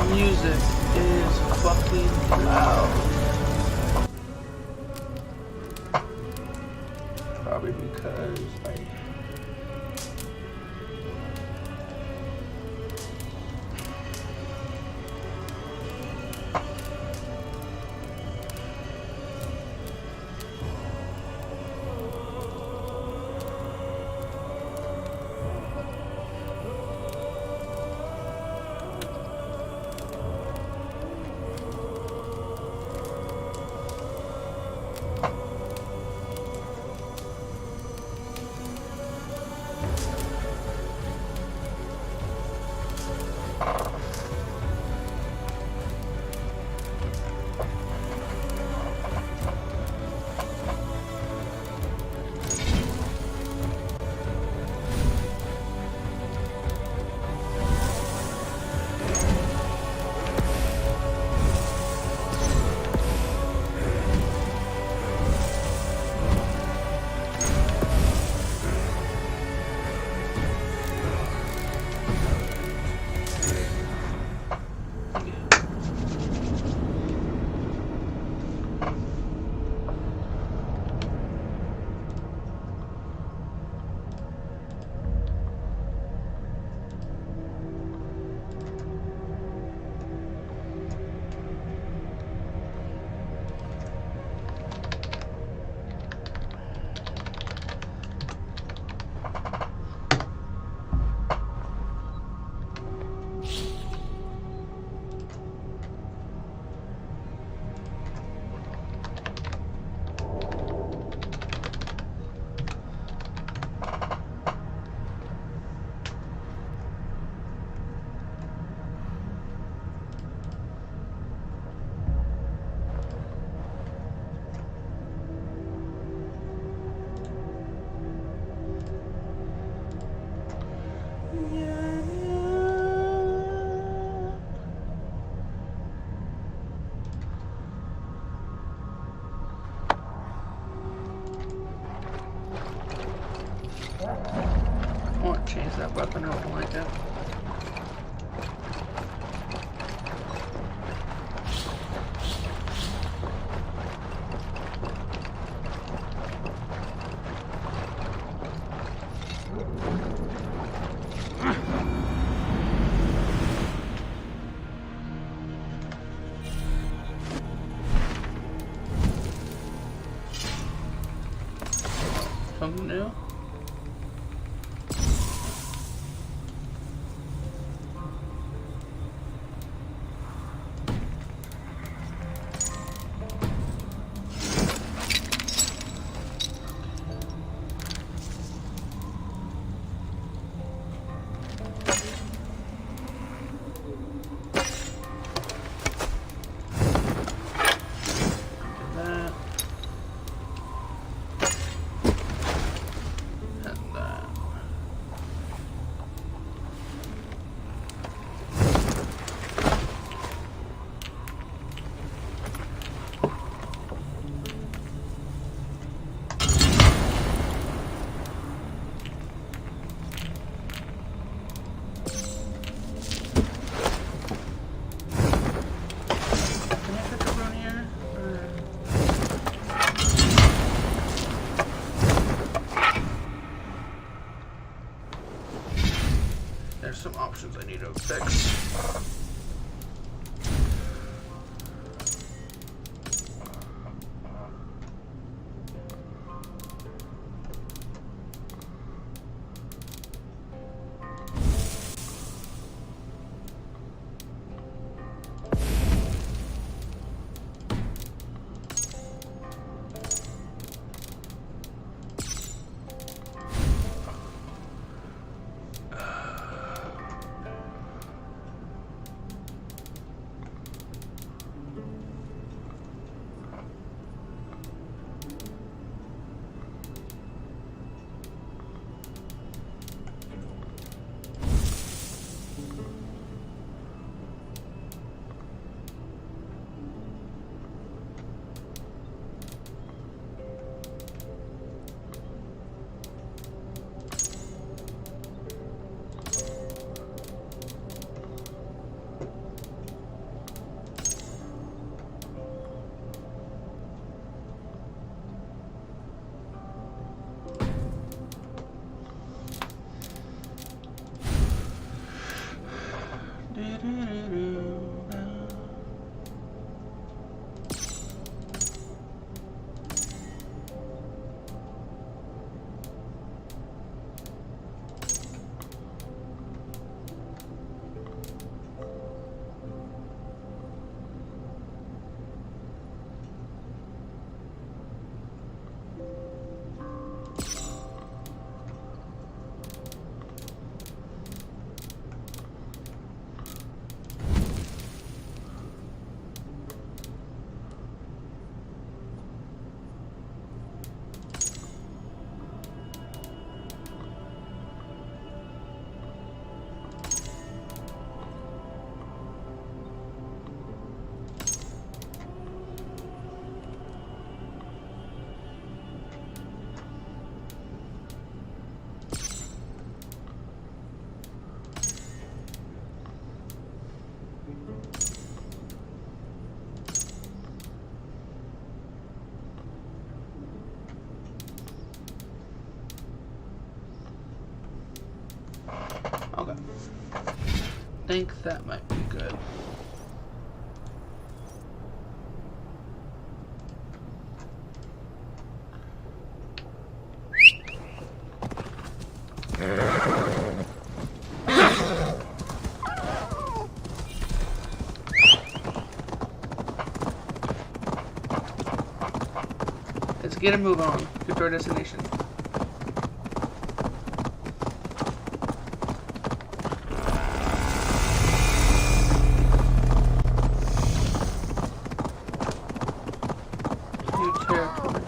music is fucking loud. Probably because like I want to change that weapon, I don't like it. Something new? There's some options I need to fix. Okay. I think that might be good. Let's get a move on. Get to our destination. New territory.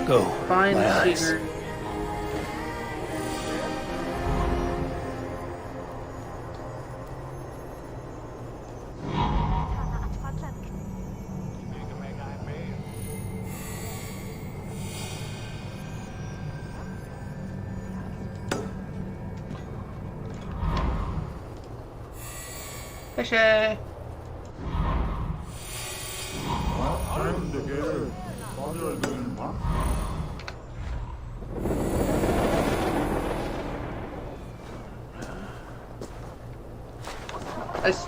Go. Find my the eyes. secret. Fishy.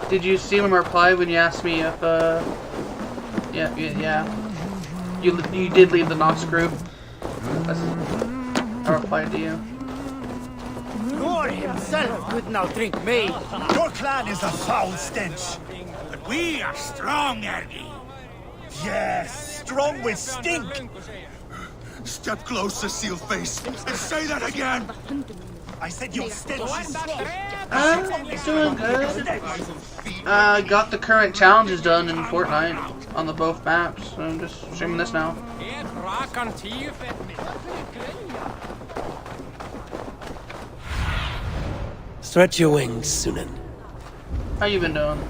Did you see my reply when you asked me if, yeah. You did leave the Nox group. I replied to you. Lord himself could now drink me. Your clan is a foul stench, but we are strong, Ergi. Yes, strong with stink. Step closer, Sealface, and say that again. I said your stench is strong. It's doing good. Got the current challenges done in Fortnite on the both maps. So I'm just streaming this now. Stretch your wings, Sunan. How you been doing?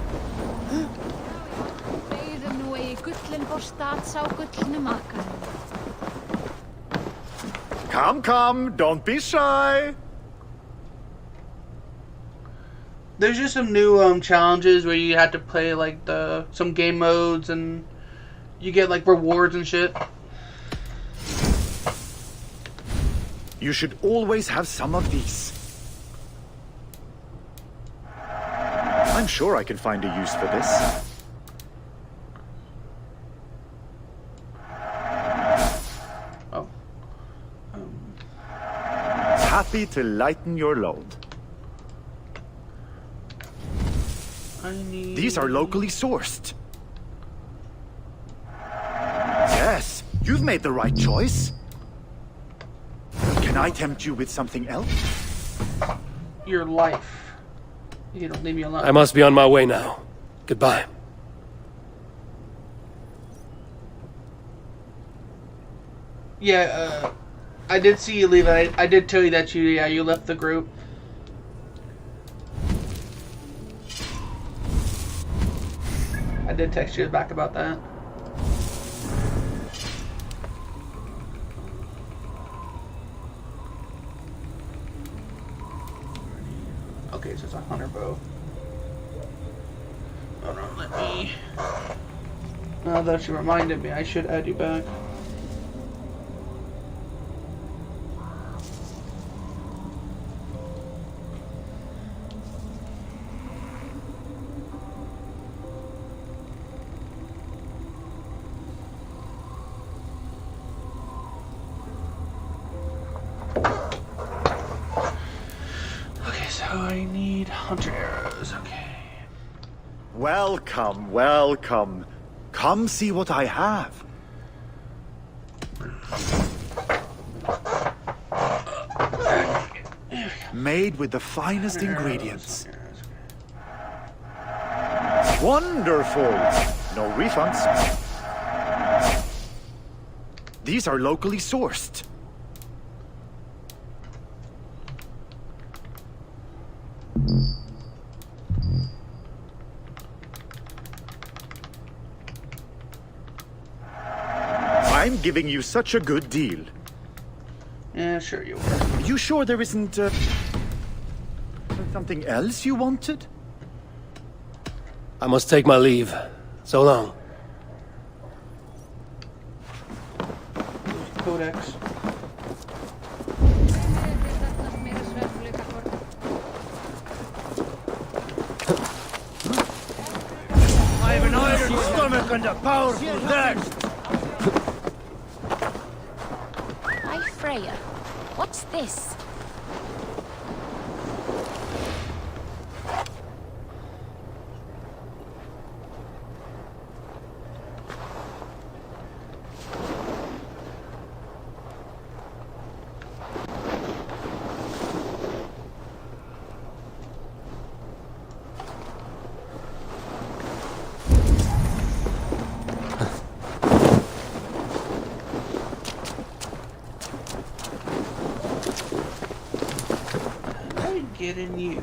Come, don't be shy. There's just some new challenges where you have to play like some game modes and you get like rewards and shit. You should always have some of these. I'm sure I can find a use for this. Oh. Happy to lighten your load. I need... These are locally sourced. Yes, you've made the right choice. Can I tempt you with something else? Your life. You don't leave me alone. I must be on my way now. Goodbye. Yeah, I did see you leave. I did tell you that you left the group. I did text you back about that. Okay, so it's a hunter bow. Hold on, let me... Now that you reminded me, I should add you back. I need hunter arrows, okay. Welcome, welcome. Come see what I have. Made with the finest ingredients. Wonderful! No refunds. These are locally sourced. I'm giving you such a good deal. Yeah, sure you are. You sure there isn't something else you wanted? I must take my leave. So long. Codex. I have an iron stomach and a powerful thirst. Hi, Freya. What's this? Getting you.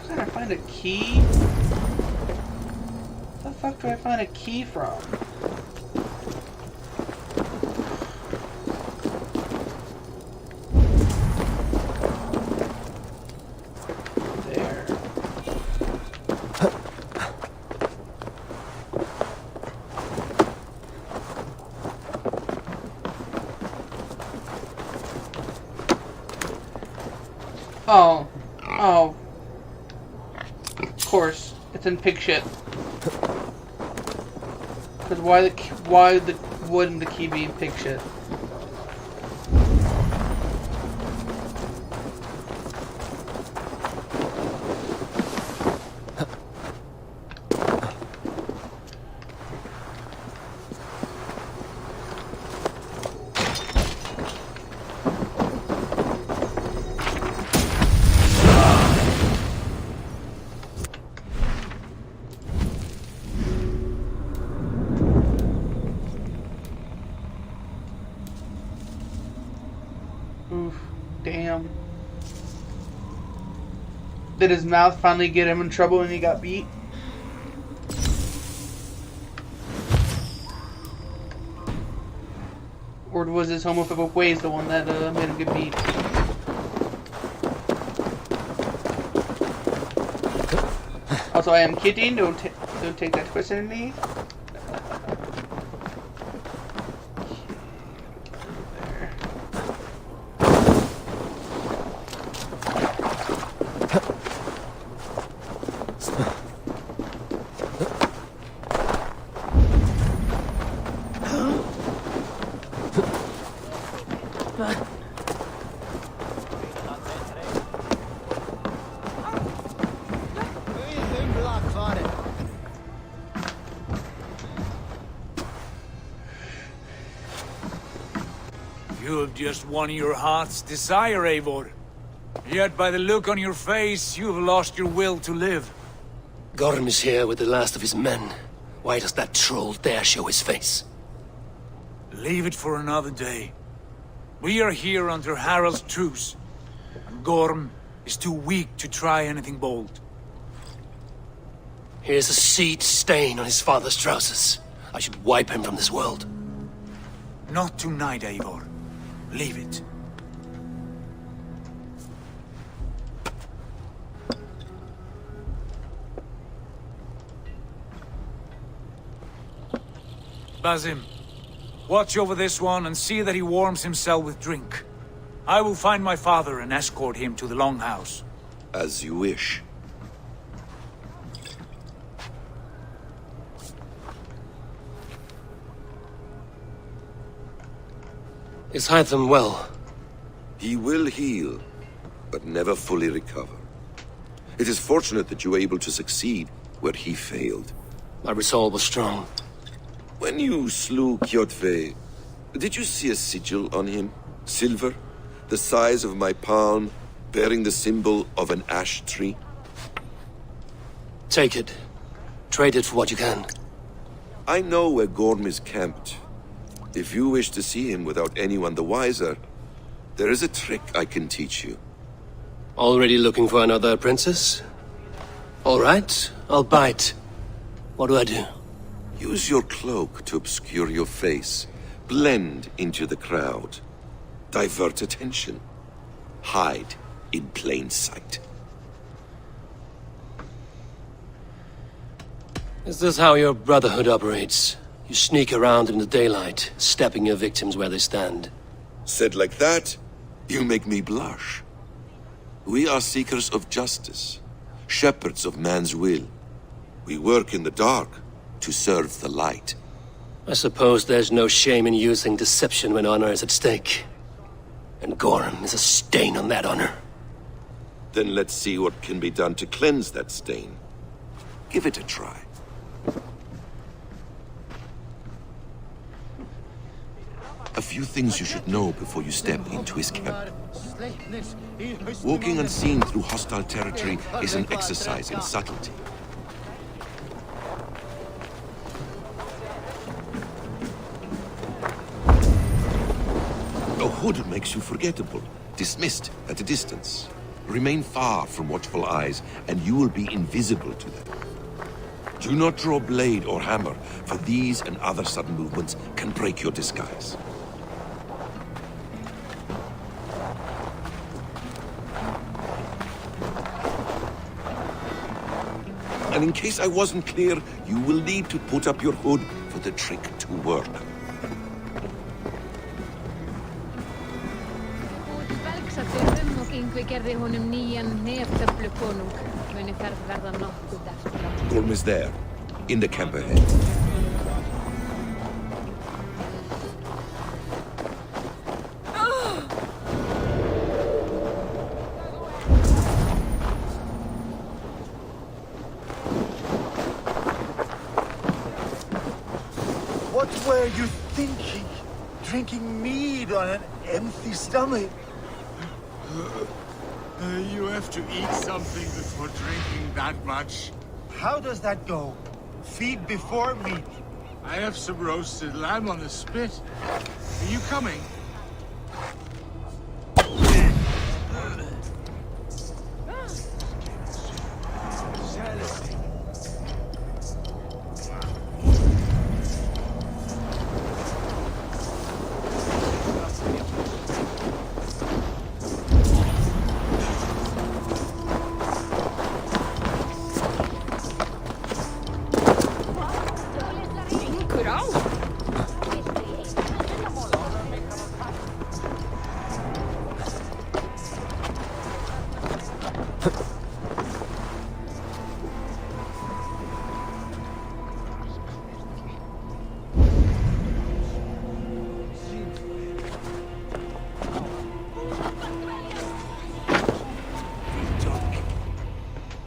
Can I find a key? Where the fuck do I find a key from? Oh. Of course, it's in pig shit. Because wouldn't the key be in pig shit? Oof, damn. Did his mouth finally get him in trouble when he got beat? Or was his homophobic ways the one that made him get beat? Also, I am kidding. Don't take that personally. There. You have just won your heart's desire, Eivor. Yet by the look on your face, you have lost your will to live. Gorm is here with the last of his men. Why does that troll dare show his face? Leave it for another day. We are here under Harald's truce, and Gorm is too weak to try anything bold. Here's a seed stain on his father's trousers. I should wipe him from this world. Not tonight, Eivor. Leave it. Basim, watch over this one and see that he warms himself with drink. I will find my father and escort him to the Longhouse. As you wish. Is Hytham well? He will heal, but never fully recover. It is fortunate that you were able to succeed where he failed. My resolve was strong. When you slew Kjotve, did you see a sigil on him? Silver, the size of my palm, bearing the symbol of an ash tree? Take it. Trade it for what you can. I know where Gorm is camped. If you wish to see him without anyone the wiser, there is a trick I can teach you. Already looking for another princess? All right, I'll bite. What do I do? Use your cloak to obscure your face. Blend into the crowd. Divert attention. Hide in plain sight. Is this how your Brotherhood operates? You sneak around in the daylight, stepping your victims where they stand. Said like that, you make me blush. We are seekers of justice, shepherds of man's will. We work in the dark to serve the light. I suppose there's no shame in using deception when honor is at stake. And Gorm is a stain on that honor. Then let's see what can be done to cleanse that stain. Give it a try. A few things you should know before you step into his camp. Walking unseen through hostile territory is an exercise in subtlety. A hood makes you forgettable, dismissed at a distance. Remain far from watchful eyes, and you will be invisible to them. Do not draw blade or hammer, for these and other sudden movements can break your disguise. And in case I wasn't clear, you will need to put up your hood for the trick to work. Gorm is there, in the camp ahead. What were you thinking? Drinking mead on an empty stomach? You have to eat something before drinking that much. How does that go? Feed before meat. I have some roasted lamb on the spit. Are you coming?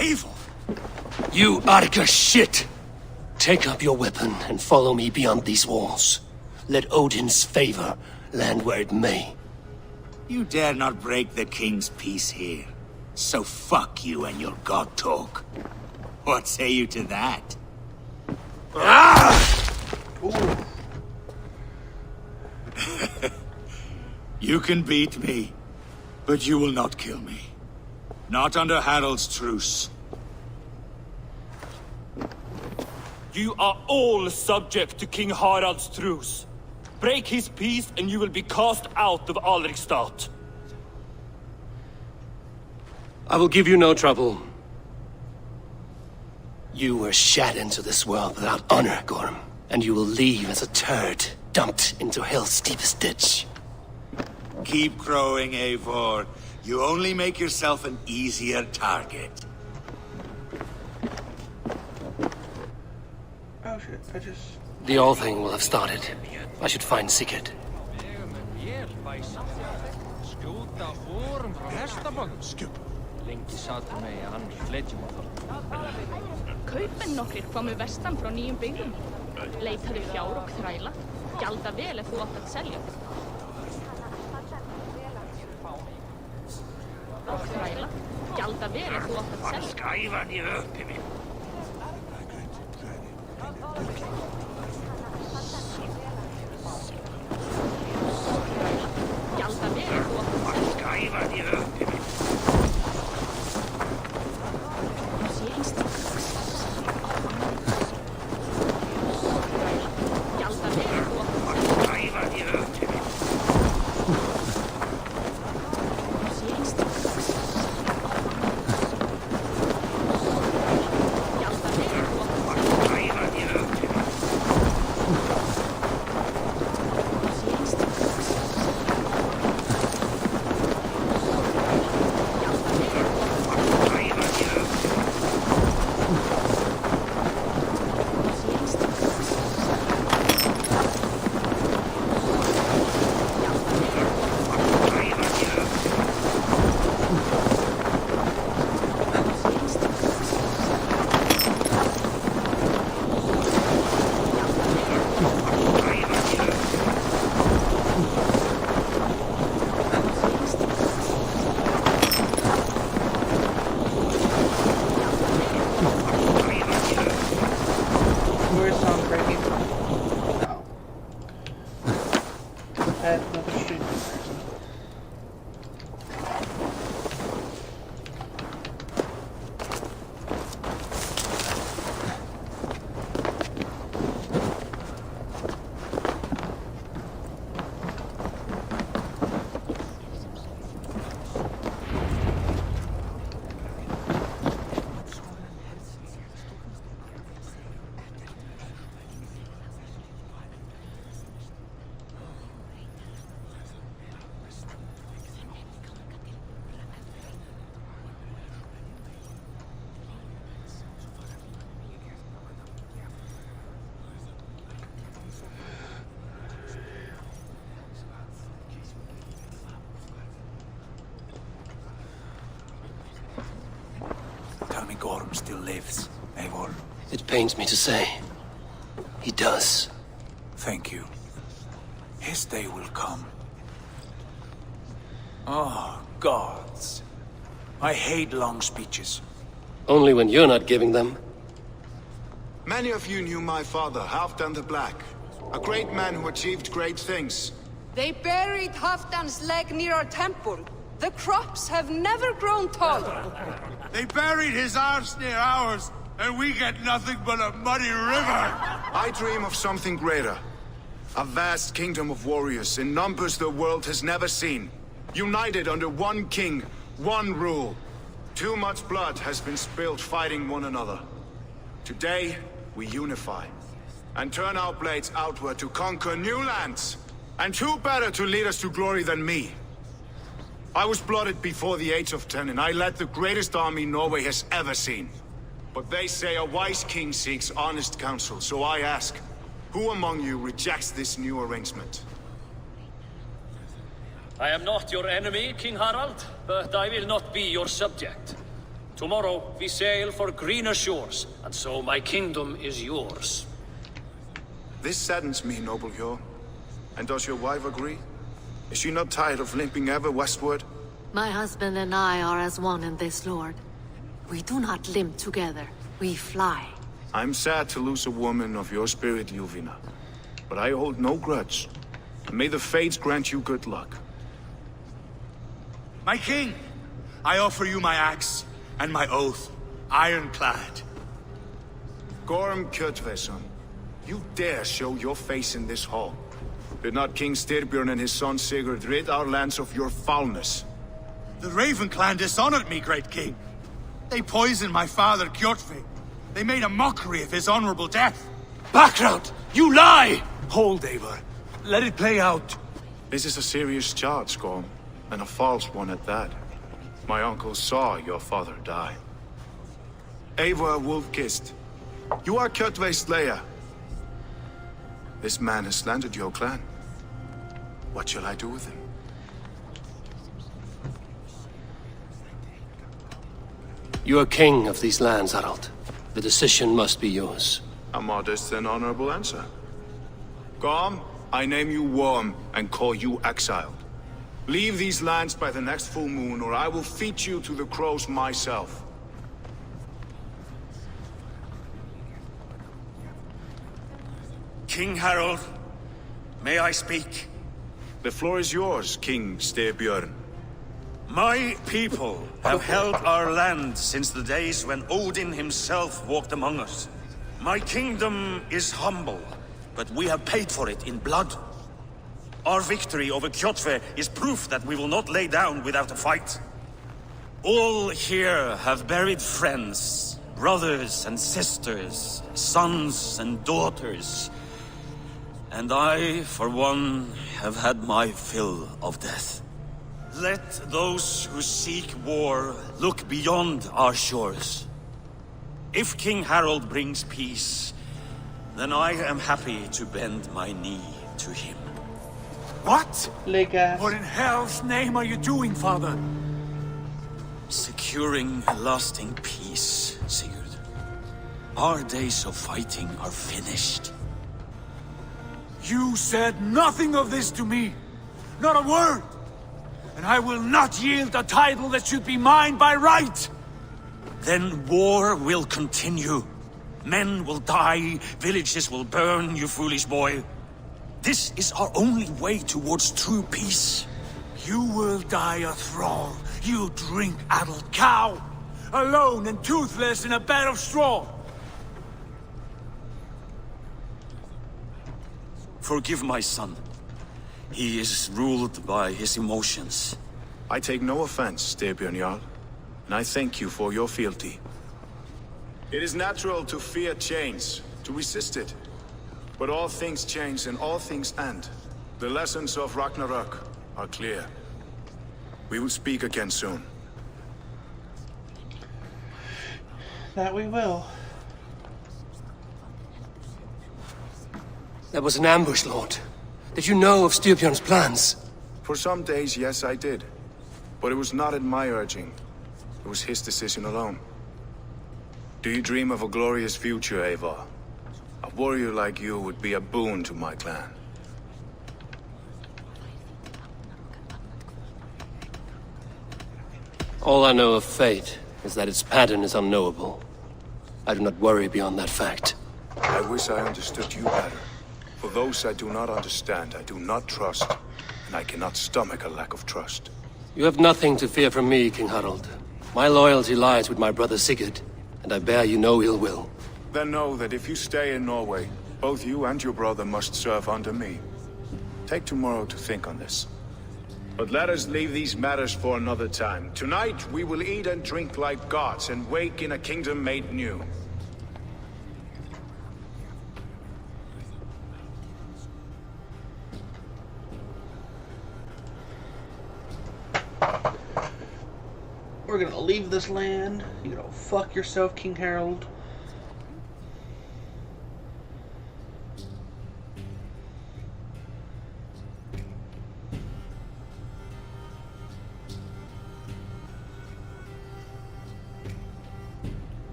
Evil! You Arga shit! Take up your weapon and follow me beyond these walls. Let Odin's favor land where it may. You dare not break the king's peace here. So fuck you and your god talk. What say you to that? You can beat me, but you will not kill me. Not under Harald's truce. You are all subject to King Harald's truce. Break his peace and you will be cast out of Alrikstad. I will give you no trouble. You were shat into this world without honor, Gorm, and you will leave as a turd, dumped into hell's deepest ditch. Keep crowing, Eivor. You only make yourself an easier target. Oh shit, I just... The All-Thing will have started. I should find Sigurd. Kaupmenn nokkrir komu vestan frá nýjum byggðum. Leitaðu fjár og þræla. Gjalda vel ef þú átt að selja. Og þræla. Gjalda vel ef þú átt að selja. Skæfan í öppi minn. Gjalda vel ef þú átt að selja. Skæfan í öppi minn. Gorm still lives, Eivor. It pains me to say. He does. Thank you. His day will come. Oh, gods. I hate long speeches. Only when you're not giving them. Many of you knew my father, Halfdan the Black. A great man who achieved great things. They buried Halfdan's leg near our temple. The crops have never grown taller. They buried his arse near ours, and we get nothing but a muddy river. I dream of something greater. A vast kingdom of warriors in numbers the world has never seen. United under one king, one rule. Too much blood has been spilled fighting one another. Today, we unify. And turn our blades outward to conquer new lands. And who better to lead us to glory than me? I was blooded before the age of 10, and I led the greatest army Norway has ever seen. But they say a wise king seeks honest counsel, so I ask, who among you rejects this new arrangement? I am not your enemy, King Harald, but I will not be your subject. Tomorrow we sail for greener shores, and so my kingdom is yours. This saddens me, noble Hjor. And does your wife agree? Is she not tired of limping ever westward? My husband and I are as one in this, Lord. We do not limp together. We fly. I'm sad to lose a woman of your spirit, Yuvina. But I hold no grudge. And may the fates grant you good luck. My king, I offer you my axe and my oath, ironclad. Gorm Kjotveson, you dare show your face in this hall. Did not King Styrbjörn and his son Sigurd rid our lands of your foulness? The Raven clan dishonored me, great king. They poisoned my father, Kjotve. They made a mockery of his honorable death. Background! You lie! Hold, Eivor. Let it play out. This is a serious charge, Gorm, and a false one at that. My uncle saw your father die. Eivor Wolf-Kissed, you are Kjotve's slayer. This man has slandered your clan. What shall I do with him? You are king of these lands, Harald. The decision must be yours. A modest and honorable answer. Gorm, I name you Worm and call you exiled. Leave these lands by the next full moon, or I will feed you to the crows myself. King Harald, may I speak? The floor is yours, King Styrbjörn. My people have held our land since the days when Odin himself walked among us. My kingdom is humble, but we have paid for it in blood. Our victory over Kjotve is proof that we will not lay down without a fight. All here have buried friends, brothers and sisters, sons and daughters. And I, for one, have had my fill of death. Let those who seek war look beyond our shores. If King Harald brings peace, then I am happy to bend my knee to him. What? Legas. What in hell's name are you doing, father? Securing a lasting peace, Sigurd. Our days of fighting are finished. You said nothing of this to me. Not a word. And I will not yield a title that should be mine by right. Then war will continue. Men will die, villages will burn, you foolish boy. This is our only way towards true peace. You will die a thrall. You'll drink addled cow. Alone and toothless in a bed of straw. Forgive my son. He is ruled by his emotions. I take no offense, Styrbjörn Jarl, and I thank you for your fealty. It is natural to fear change, to resist it. But all things change and all things end. The lessons of Ragnarok are clear. We will speak again soon. That we will. That was an ambush, Lord. Did you know of Styrbjörn's plans? For some days, yes, I did. But it was not at my urging. It was his decision alone. Do you dream of a glorious future, Eivor? A warrior like you would be a boon to my clan. All I know of fate is that its pattern is unknowable. I do not worry beyond that fact. I wish I understood you better. For those I do not understand, I do not trust, and I cannot stomach a lack of trust. You have nothing to fear from me, King Harald. My loyalty lies with my brother Sigurd, and I bear you no ill will. Then know that if you stay in Norway, both you and your brother must serve under me. Take tomorrow to think on this. But let us leave these matters for another time. Tonight, we will eat and drink like gods and wake in a kingdom made new. We're gonna leave this land. You go fuck yourself, King Harold.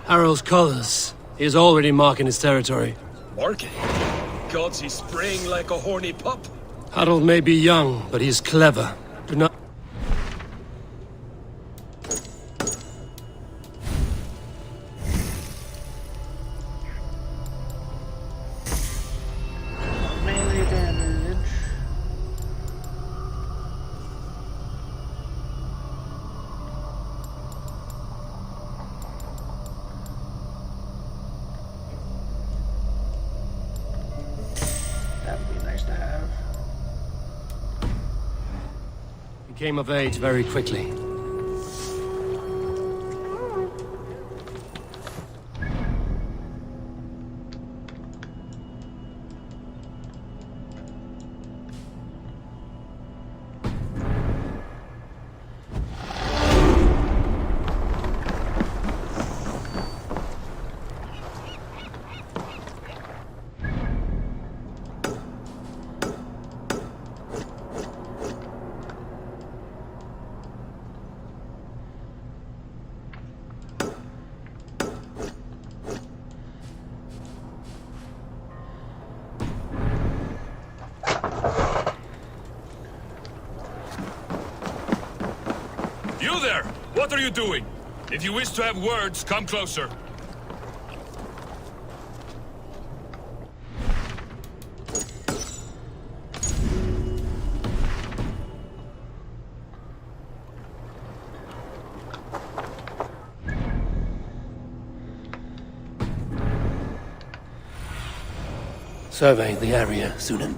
Harald's colors. He is already marking his territory. Marking? Gods, he's spraying like a horny pup. Harald may be young, but he is clever. Do not... Melee damage. That would be nice to have. He came of age very quickly. You there! What are you doing? If you wish to have words, come closer. Survey the area, Sunan.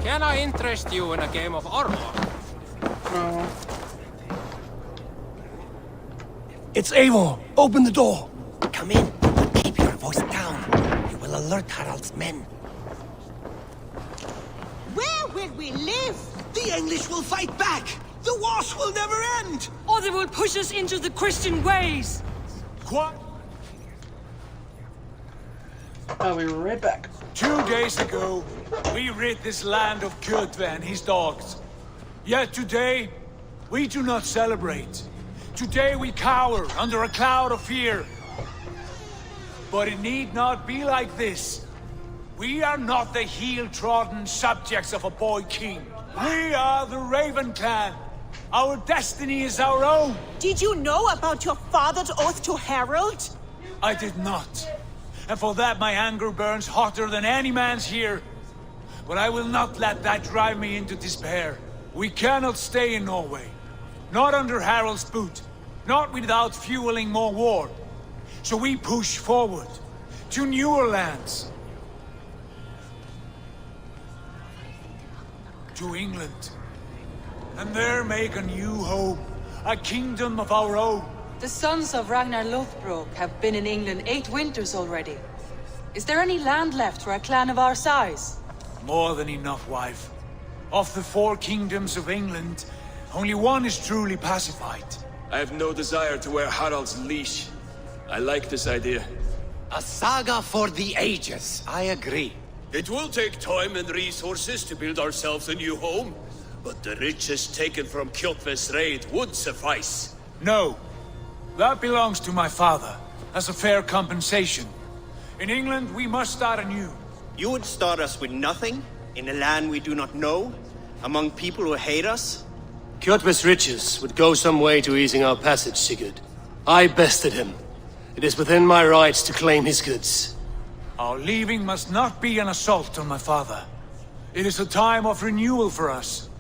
Can I interest you in a game of armor? No. It's Eivor! Open the door! Come in, but keep your voice down. You will alert Harald's men. Where will we live? The English will fight back! The wars will never end! Or they will push us into the Christian ways! What? I'll be right back. 2 days ago, we rid this land of Kjotve and his dogs. Yet today, we do not celebrate. Today we cower under a cloud of fear. But it need not be like this. We are not the heel-trodden subjects of a boy king. We are the Raven clan. Our destiny is our own. Did you know about your father's oath to Harald? I did not. And for that my anger burns hotter than any man's here. But I will not let that drive me into despair. We cannot stay in Norway. Not under Harald's boot. Not without fueling more war. So we push forward. To newer lands. To England. And there make a new home. A kingdom of our own. The sons of Ragnar Lothbrok have been in England 8 winters already. Is there any land left for a clan of our size? More than enough, wife. Of the 4 kingdoms of England, only one is truly pacified. I have no desire to wear Harald's leash. I like this idea. A saga for the ages, I agree. It will take time and resources to build ourselves a new home, but the riches taken from Kjotve's raid would suffice. No. That belongs to my father, as a fair compensation. In England, we must start anew. You would start us with nothing? In a land we do not know? Among people who hate us? Kjotve's riches would go some way to easing our passage, Sigurd. I bested him. It is within my rights to claim his goods. Our leaving must not be an assault on my father. It is a time of renewal for us.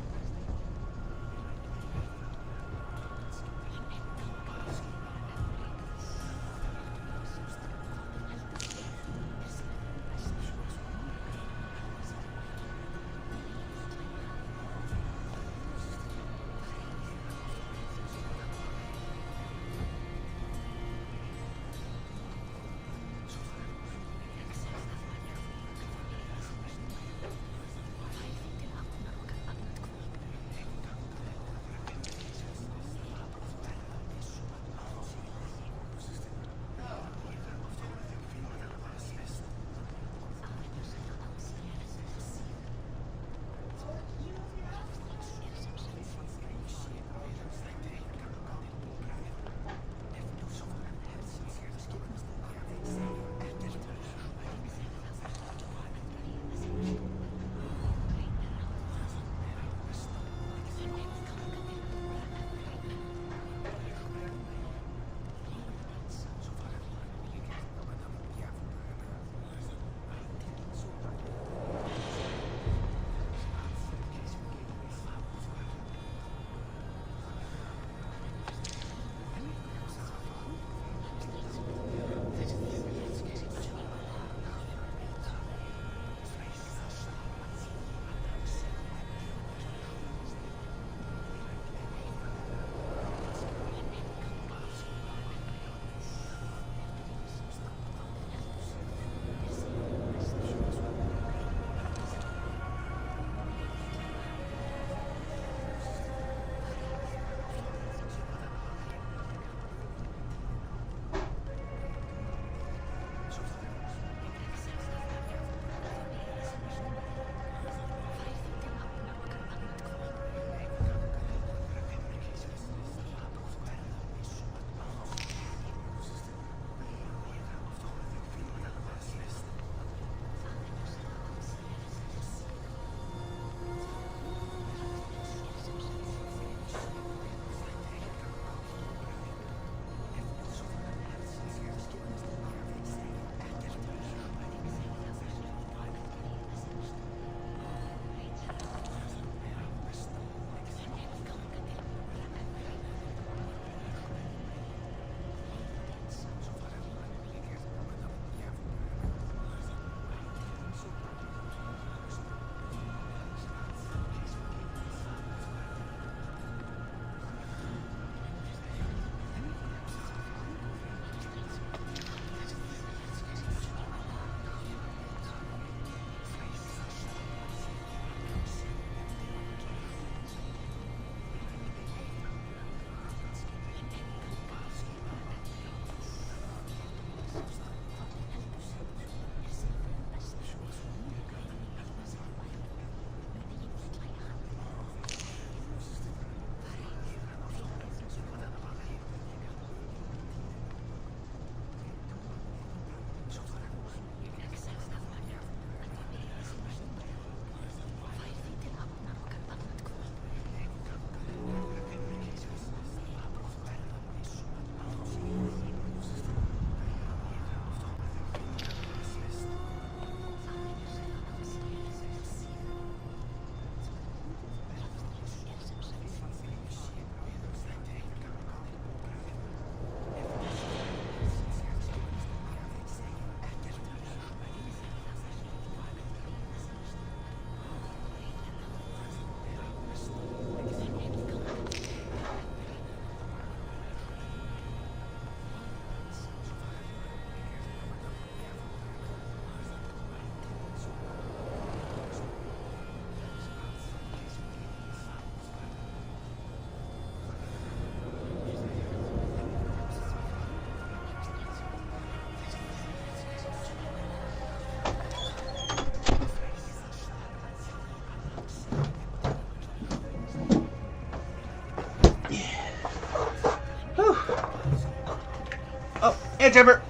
Hey, Trevor.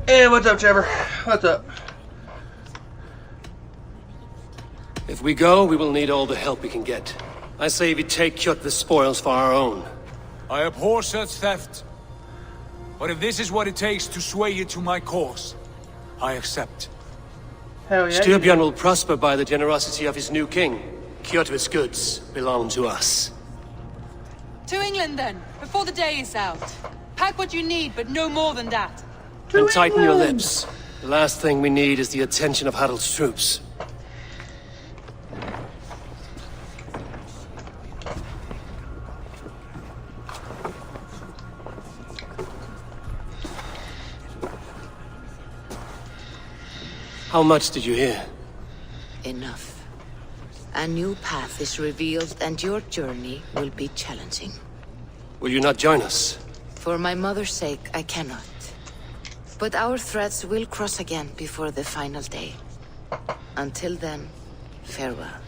Hey, what's up, Trevor? What's up? If we go, we will need all the help we can get. I say we take Kjotve's spoils for our own. I abhor such theft. But if this is what it takes to sway you to my cause, I accept. Hell yeah. Styrbjörn will prosper by the generosity of his new king. Kjotve's goods belong to us. To England, then, before the day is out. Pack what you need, but no more than that. And tighten your lips. The last thing we need is the attention of Harald's troops. How much did you hear? Enough. A new path is revealed, and your journey will be challenging. Will you not join us? For my mother's sake, I cannot. But our threads will cross again before the final day. Until then, farewell.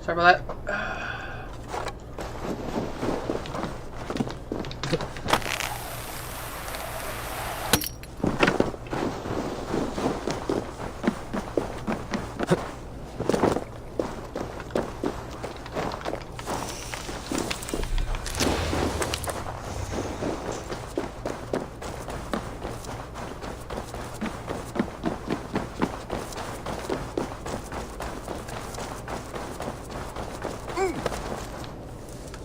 Sorry about that.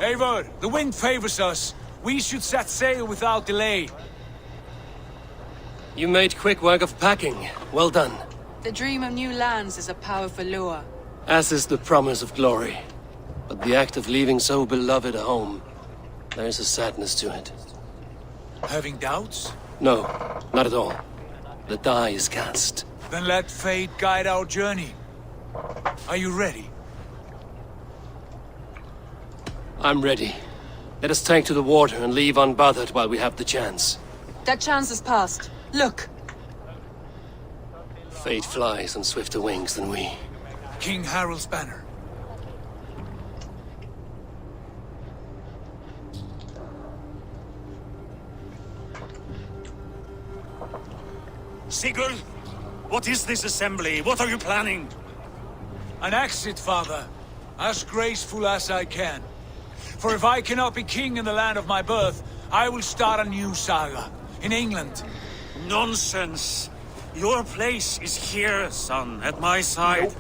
Eivor, the wind favors us. We should set sail without delay. You made quick work of packing. Well done. The dream of new lands is a powerful lure. As is the promise of glory. But the act of leaving so beloved a home, there is a sadness to it. Having doubts? No, not at all. The die is cast. Then let fate guide our journey. Are you ready? I'm ready. Let us take to the water and leave unbothered while we have the chance. That chance is past. Look! Fate flies on swifter wings than we. King Harald's banner. Sigurd! What is this assembly? What are you planning? An exit, father. As graceful as I can. For if I cannot be king in the land of my birth, I will start a new saga. In England. Nonsense! Your place is here, son, at my side.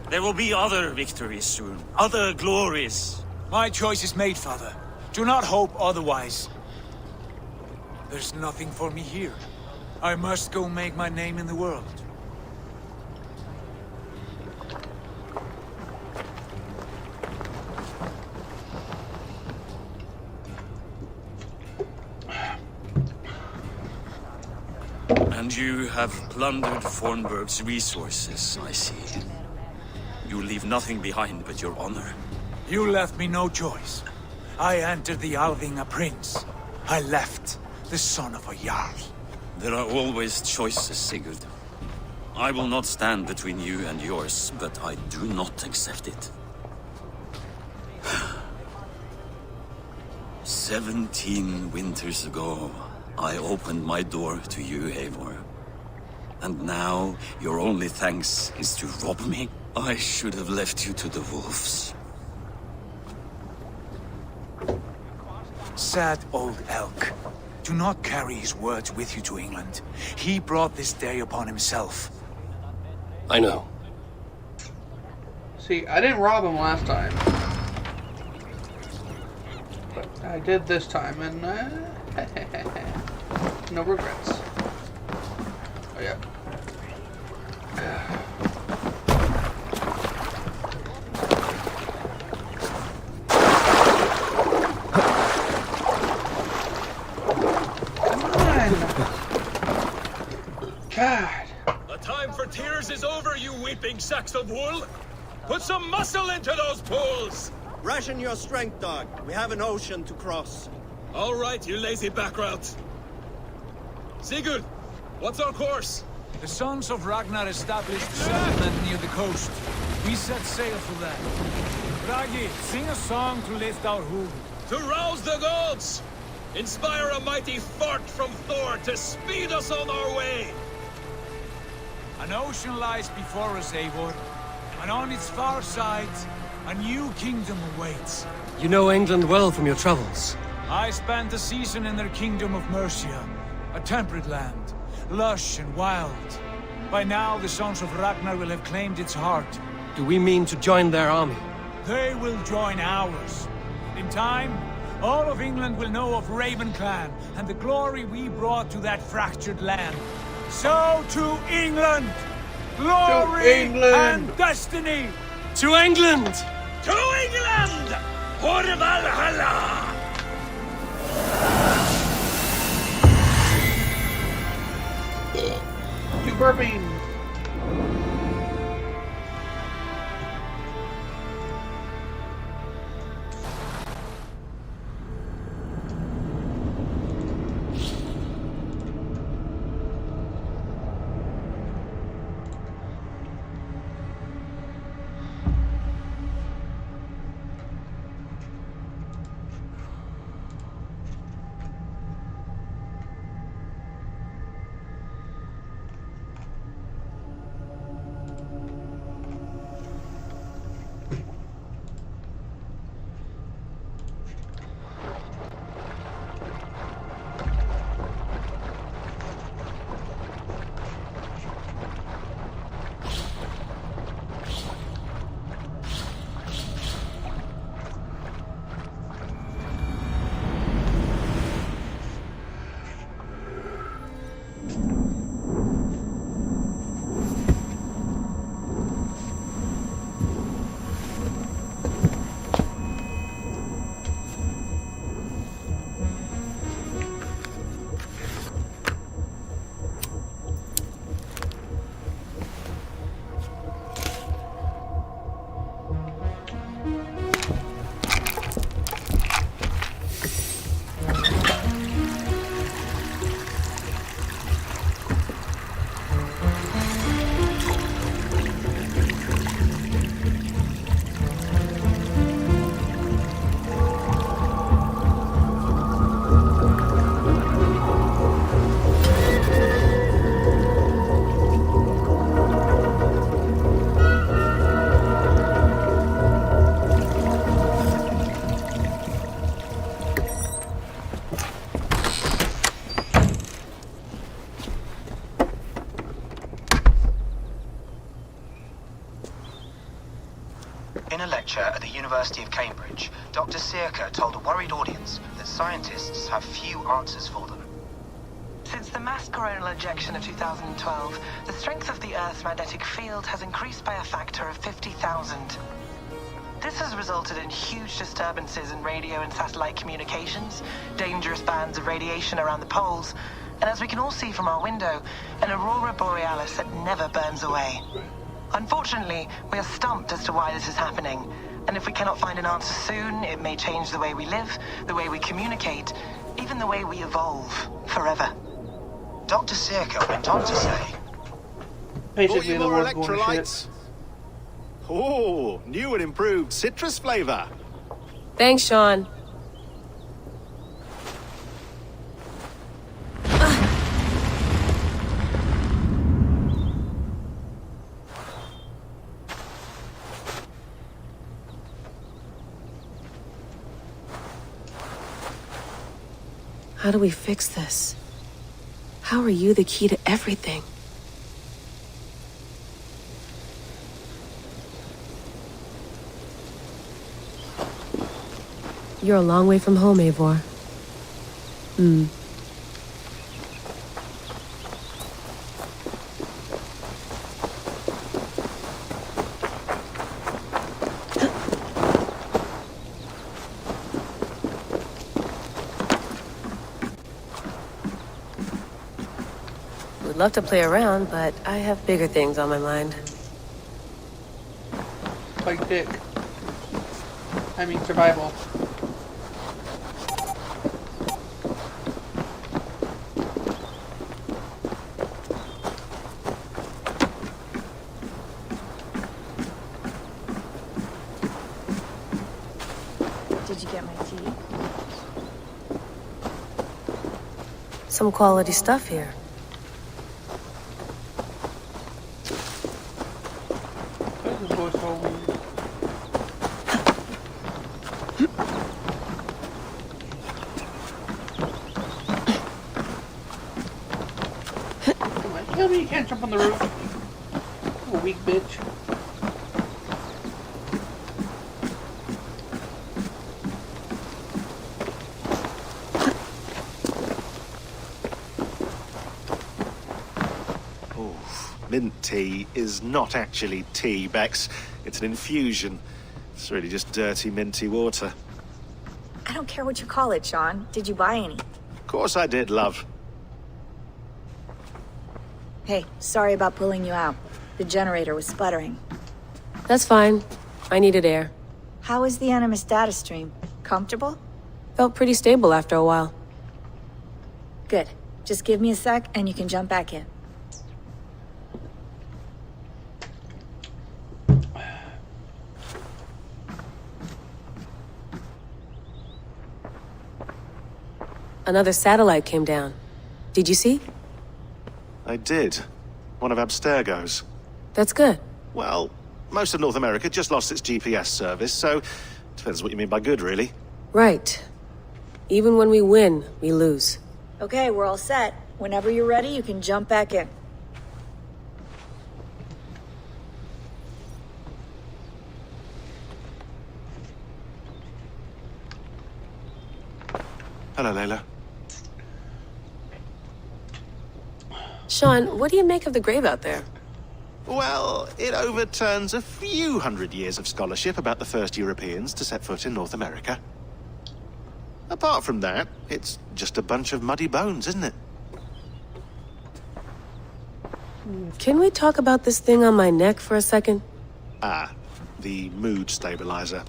There will be other victories soon. Other glories. My choice is made, father. Do not hope otherwise. There's nothing for me here. I must go make my name in the world. And you have plundered Fornburg's resources, I see. You leave nothing behind but your honor. You left me no choice. I entered the Alving a prince. I left the son of a Jarl. There are always choices, Sigurd. I will not stand between you and yours, but I do not accept it. 17 winters ago, I opened my door to you, Eivor. And now, your only thanks is to rob me? I should have left you to the wolves. Sad old elk. Do not carry his words with you to England. He brought this day upon himself. I know. See, I didn't rob him last time. But I did this time, and no regrets. Oh, yeah. God. The time for tears is over, you weeping sacks of wool. Put some muscle into those pools. Ration your strength, dog. We have an ocean to cross. All right, you lazy backrout. Sigurd, what's our course? The sons of Ragnar established a settlement near the coast. We set sail for that. Ragi, sing a song to lift our hoof. To rouse the gods! Inspire a mighty fart from Thor to speed us on our way! An ocean lies before us, Eivor. And on its far side, a new kingdom awaits. You know England well from your travels. I spent a season in their kingdom of Mercia, a temperate land, lush and wild. By now, the sons of Ragnar will have claimed its heart. Do we mean to join their army? They will join ours. In time, all of England will know of Raven Clan and the glory we brought to that fractured land. So to England! Glory to England. And destiny! To England! To England! For Valhalla! To burping. In a lecture at the University of Cambridge, Dr. Sirka told a worried audience that scientists have few answers for them. Since the mass coronal ejection of 2012, the strength of the Earth's magnetic field has increased by a factor of 50,000. This has resulted in huge disturbances in radio and satellite communications, dangerous bands of radiation around the poles, and as we can all see from our window, an aurora borealis that never burns away. Unfortunately, we are stumped as to why this is happening, and if we cannot find an answer soon, it may change the way we live, the way we communicate, even the way we evolve, forever. Dr. Sirka went on to say, Basically, the more world's going to electrolytes. shit. Oh, new and improved citrus flavor. Thanks, Sean. How do we fix this? How are you the key to everything? You're a long way from home, Eivor. Would love to play around, but I have bigger things on my mind. Like dick. I mean survival. Did you get my tea? Some quality stuff here. Tell me you can't jump on the roof. You a weak bitch. Mint tea is not actually tea, Bex. It's an infusion. It's really just dirty, minty water. I don't care what you call it, Sean. Did you buy any? Of course I did, love. Hey, sorry about pulling you out. The generator was sputtering. That's fine. I needed air. How was the Animus data stream? Comfortable? Felt pretty stable after a while. Good. Just give me a sec and you can jump back in. Another satellite came down. Did you see? I did. One of Abstergo's. That's good. Well, most of North America just lost its GPS service, so depends what you mean by good, really. Right. Even when we win, we lose. Okay, we're all set. Whenever you're ready, you can jump back in. Hello, Layla. Sean, what do you make of the grave out there? Well, it overturns a few hundred years of scholarship about the first Europeans to set foot in North America. Apart from that, it's just a bunch of muddy bones, isn't it? Can we talk about this thing on my neck for a second? Ah, the mood stabilizer.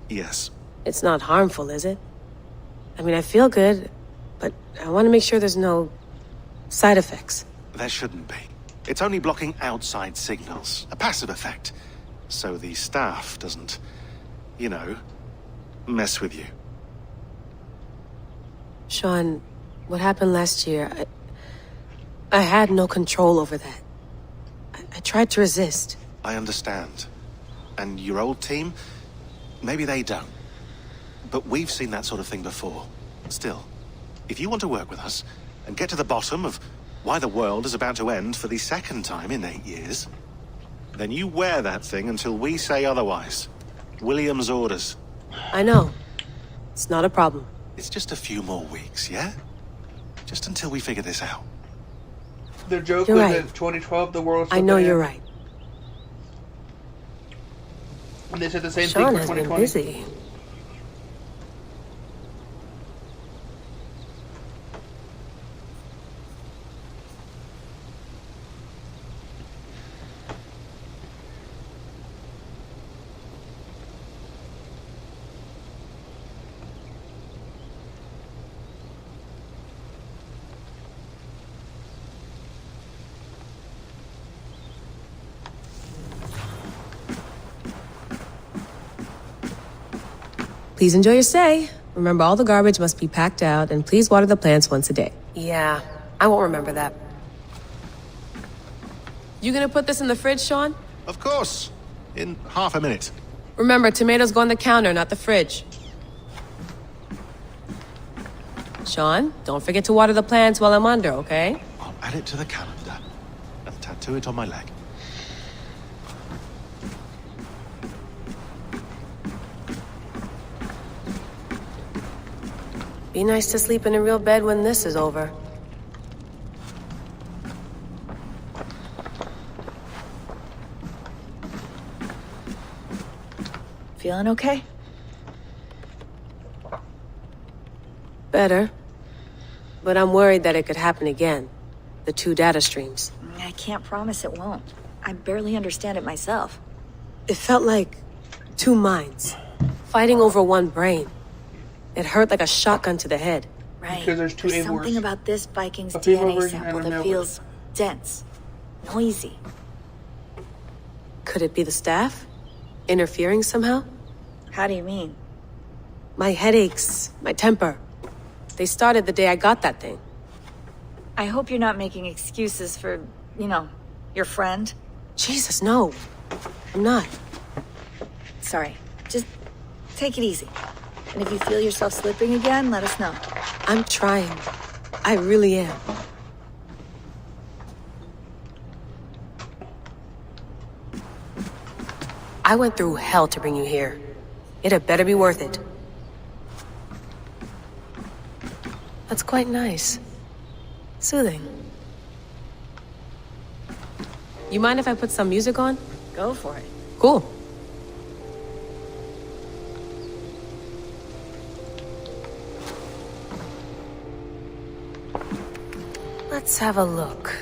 Yes. It's not harmful, is it? I mean, I feel good, but I want to make sure there's no side effects. There shouldn't be. It's only blocking outside signals, a passive effect. So the staff doesn't, you know, mess with you. Sean, what happened last year, I had no control over that. I tried to resist. I understand. And your old team, maybe they don't. But we've seen that sort of thing before. Still, if you want to work with us and get to the bottom of why the world is about to end for the second time in 8 years, then you wear that thing until we say otherwise. William's orders. I know. It's not a problem. It's just a few more weeks, yeah? Just until we figure this out. The joke You're was right. that 2012 the world. I know you're right. And they said the same Sean thing for has 2020. been busy. Please enjoy your stay. Remember, all the garbage must be packed out, and please water the plants once a day. Yeah, I won't remember that. You gonna put this in the fridge, Sean? Of course. In half a minute. Remember, tomatoes go on the counter, not the fridge. Sean, don't forget to water the plants while I'm under, okay? I'll add it to the calendar and tattoo it on my leg. Be nice to sleep in a real bed when this is over. Feeling okay? Better. But I'm worried that it could happen again. The 2 data streams. I can't promise it won't. I barely understand it myself. It felt like 2 minds, fighting over 1 brain. It hurt like a shotgun to the head. Right. Because there's 2 There's Avors. something about this Viking's A female DNA version sample and a that male feels dense, noisy. Could it be the staff? Interfering somehow? How do you mean? My headaches, my temper. They started the day I got that thing. I hope you're not making excuses for, you know, your friend. Jesus, no. I'm not. Sorry. Just take it easy. And if you feel yourself slipping again, let us know. I'm trying. I really am. I went through hell to bring you here. It had better be worth it. That's quite nice. Soothing. You mind if I put some music on? Go for it. Cool. Let's have a look.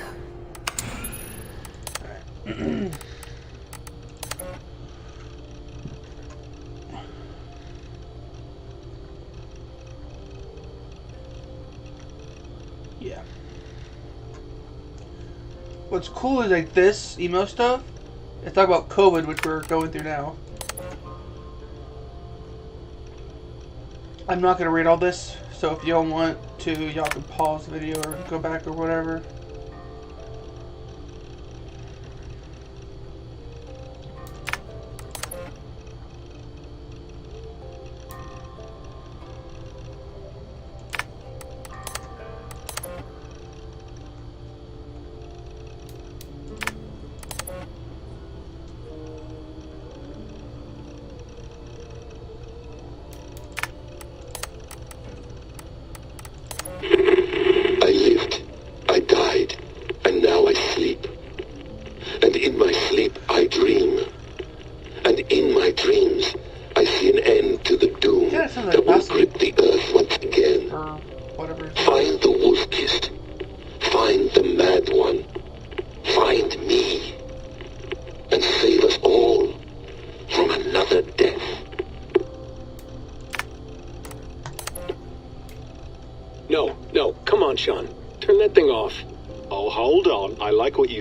Yeah. What's cool is like this emo stuff. It's talk about COVID, which we're going through now. I'm not gonna read all this, so if y'all want to, y'all can pause the video or go back or whatever.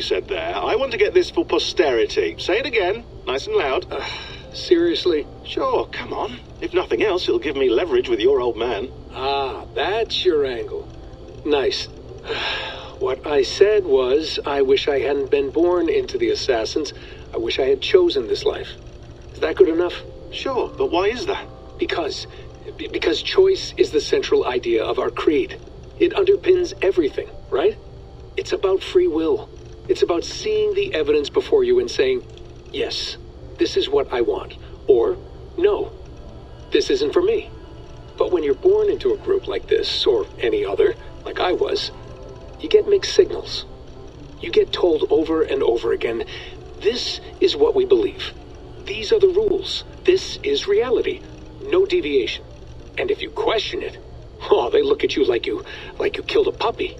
Said there. I want to get this for posterity. Say it again, nice and loud. Seriously? Sure, come on. If nothing else, it'll give me leverage with your old man. Ah, that's your angle. Nice. What I said was, I wish I hadn't been born into the Assassins. I wish I had chosen this life. Is that good enough? Sure, but why is that? Because choice is the central idea of our creed. It underpins everything, right? It's about free will. It's about seeing the evidence before you and saying, yes, this is what I want, or no, this isn't for me. But when you're born into a group like this, or any other, like I was, you get mixed signals. You get told over and over again, this is what we believe. These are the rules. This is reality. No deviation. And if you question it, oh, they look at you like you killed a puppy.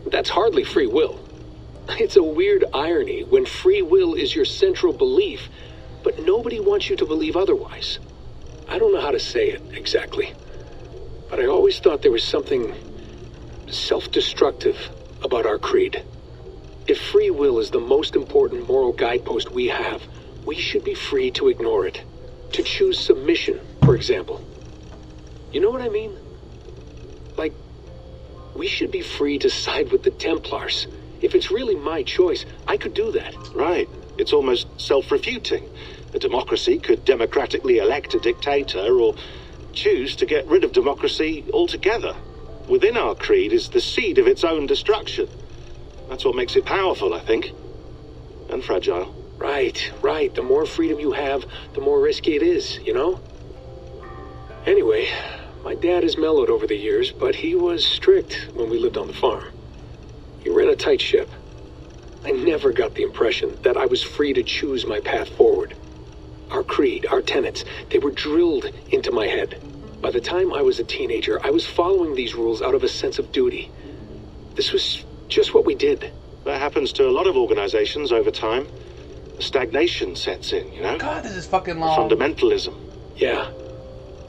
That's hardly free will. It's a weird irony when free will is your central belief, but nobody wants you to believe otherwise. I don't know how to say it exactly, but I always thought there was something self-destructive about our creed. If free will is the most important moral guidepost we have, we should be free to ignore it. To choose submission, for example. You know what I mean? Like, we should be free to side with the Templars. If it's really my choice, I could do that. Right. It's almost self-refuting. A democracy could democratically elect a dictator or choose to get rid of democracy altogether. within our creed is the seed of its own destruction. That's what makes it powerful, I think. And fragile. Right, right. The more freedom you have, the more risky it is, you know? Anyway, my dad has mellowed over the years, but he was strict when we lived on the farm. He ran a tight ship. I never got the impression that I was free to choose my path forward. Our creed, our tenets, they were drilled into my head. By the time I was a teenager, I was following these rules out of a sense of duty. This was just what we did. That happens to a lot of organizations over time. Stagnation sets in, you know? God, this is fucking long. Fundamentalism. Yeah.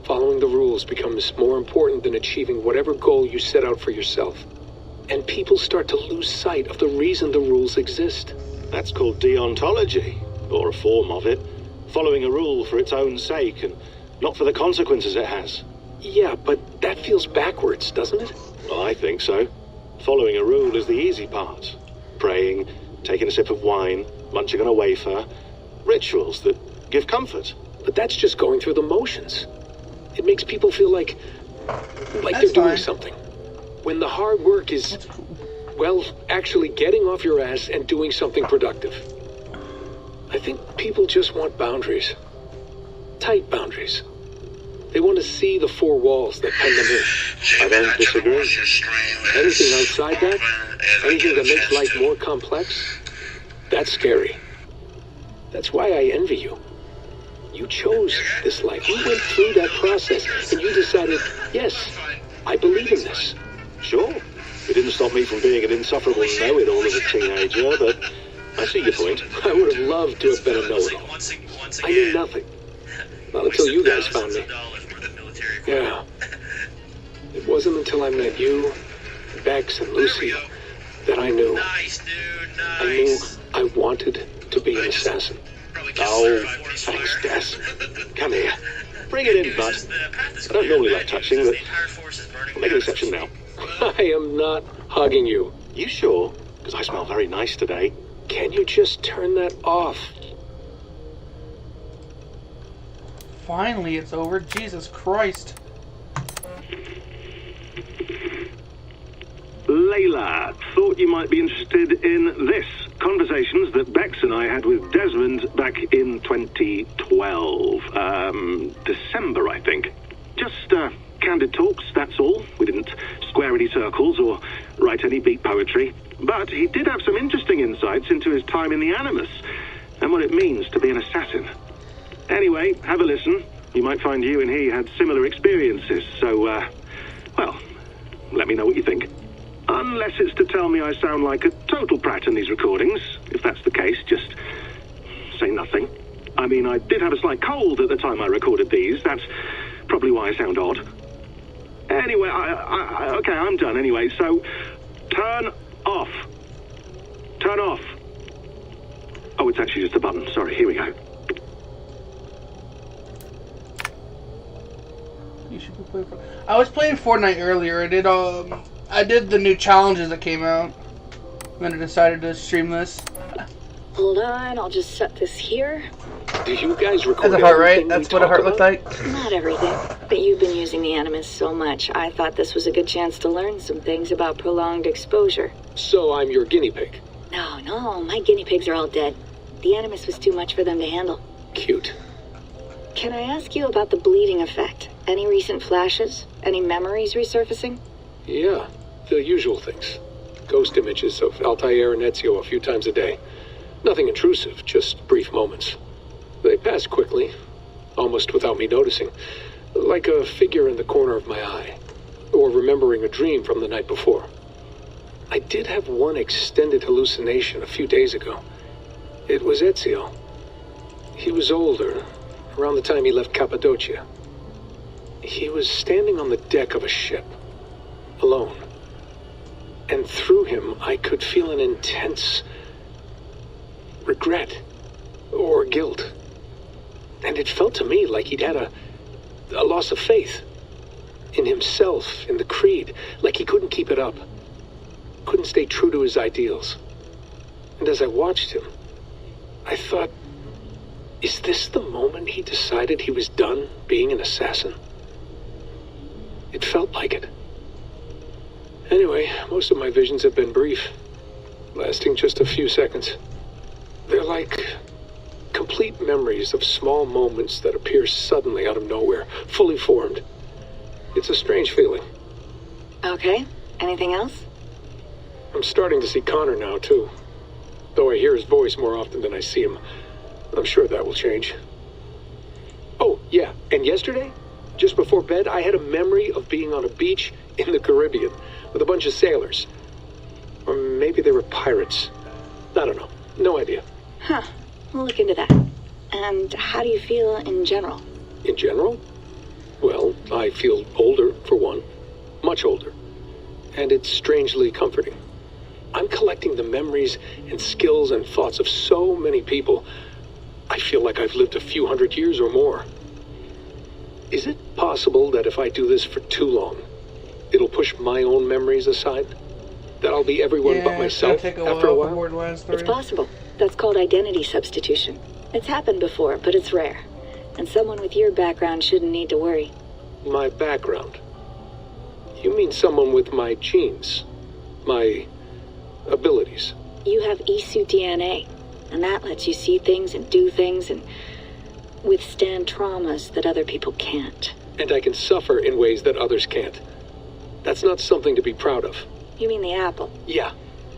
Following the rules becomes more important than achieving whatever goal you set out for yourself. And people start to lose sight of the reason the rules exist. That's called deontology, or a form of it. Following a rule for its own sake, and not for the consequences it has. Yeah, but that feels backwards, doesn't it? Well, I think so. Following a rule is the easy part. Praying, taking a sip of wine, munching on a wafer. Rituals that give comfort. But that's just going through the motions. It makes people feel like they're doing something. When the hard work is, well, actually getting off your ass and doing something productive. I think people just want boundaries. Tight boundaries. They want to see the four walls that pen them in. I don't disagree. Anything outside that, anything that makes life more complex, that's scary. That's why I envy you. You chose this life. You went through that process, and you decided, yes, I believe in this. Sure. It didn't stop me from being an insufferable know-it-all as a teenager, but I see your point. I would have loved to have been a know-it-all. I knew nothing. Not until you guys found me. Yeah. It wasn't until I met you, Bex, and Lucy that I knew. I knew I wanted to be an assassin. Oh, thanks, Des. Come here. Bring it in, bud. I don't normally like touching, but I'll make an exception now. I am not hugging you. You sure? Because I smell very nice today. Can you just turn that off? Finally, it's over. Jesus Christ. Layla, thought you might be interested in this. Conversations that Bex and I had with Desmond back in 2012. December, I think. Just, candid talks, that's all. We didn't square any circles or write any beat poetry. But he did have some interesting insights into his time in the Animus and what it means to be an assassin. Anyway, have a listen. You might find you and he had similar experiences, so, well, let me know what you think. Unless it's to tell me I sound like a total prat in these recordings. If that's the case, just say nothing. I mean, I did have a slight cold at the time I recorded these. That's probably why I sound odd. Anyway, okay, I'm done anyway, so turn off. Turn off. Oh, it's actually just a button. Sorry, here we go. You should be playing I was playing Fortnite earlier. I did the new challenges that came out. Then I decided to stream this. Hold on, I'll just set this here. Do you guys record That's a heart, right? That's what a heart looks like? Not everything, but you've been using the Animus so much, I thought this was a good chance to learn some things about prolonged exposure. So I'm your guinea pig? No, my guinea pigs are all dead. The Animus was too much for them to handle. Cute. Can I ask you about the bleeding effect? Any recent flashes? Any memories resurfacing? Yeah, the usual things. Ghost images of Altair and Ezio a few times a day. Nothing intrusive, just brief moments. They pass quickly, almost without me noticing. Like a figure in the corner of my eye. Or remembering a dream from the night before. I did have one extended hallucination a few days ago. It was Ezio. He was older, around the time he left Cappadocia. He was standing on the deck of a ship, alone. And through him, I could feel an intense regret or guilt. And it felt to me like he'd had a loss of faith in himself, in the creed, like he couldn't keep it up, couldn't stay true to his ideals. And as I watched him, I thought, is this the moment he decided he was done being an assassin? It felt like it. Anyway, most of my visions have been brief, lasting just a few seconds. They're like complete memories of small moments that appear suddenly out of nowhere, fully formed. It's a strange feeling. Okay, anything else? I'm starting to see Connor now, too. Though I hear his voice more often than I see him. I'm sure that will change. Oh, yeah, and yesterday, just before bed, I had a memory of being on a beach in the Caribbean with a bunch of sailors. Or maybe they were pirates. I don't know. No idea. Huh. We'll look into that. And how do you feel in general? In general? Well, I feel older, for one. Much older. And it's strangely comforting. I'm collecting the memories and skills and thoughts of so many people. I feel like I've lived a few hundred years or more. Is it possible that if I do this for too long, it'll push my own memories aside? That I'll be everyone but myself after a while? It's possible. That's called identity substitution. It's happened before, but it's rare. And someone with your background shouldn't need to worry. My background? You mean someone with my genes? My abilities? You have Isu DNA, and that lets you see things and do things and withstand traumas that other people can't. And I can suffer in ways that others can't. That's not something to be proud of. You mean the apple? Yeah.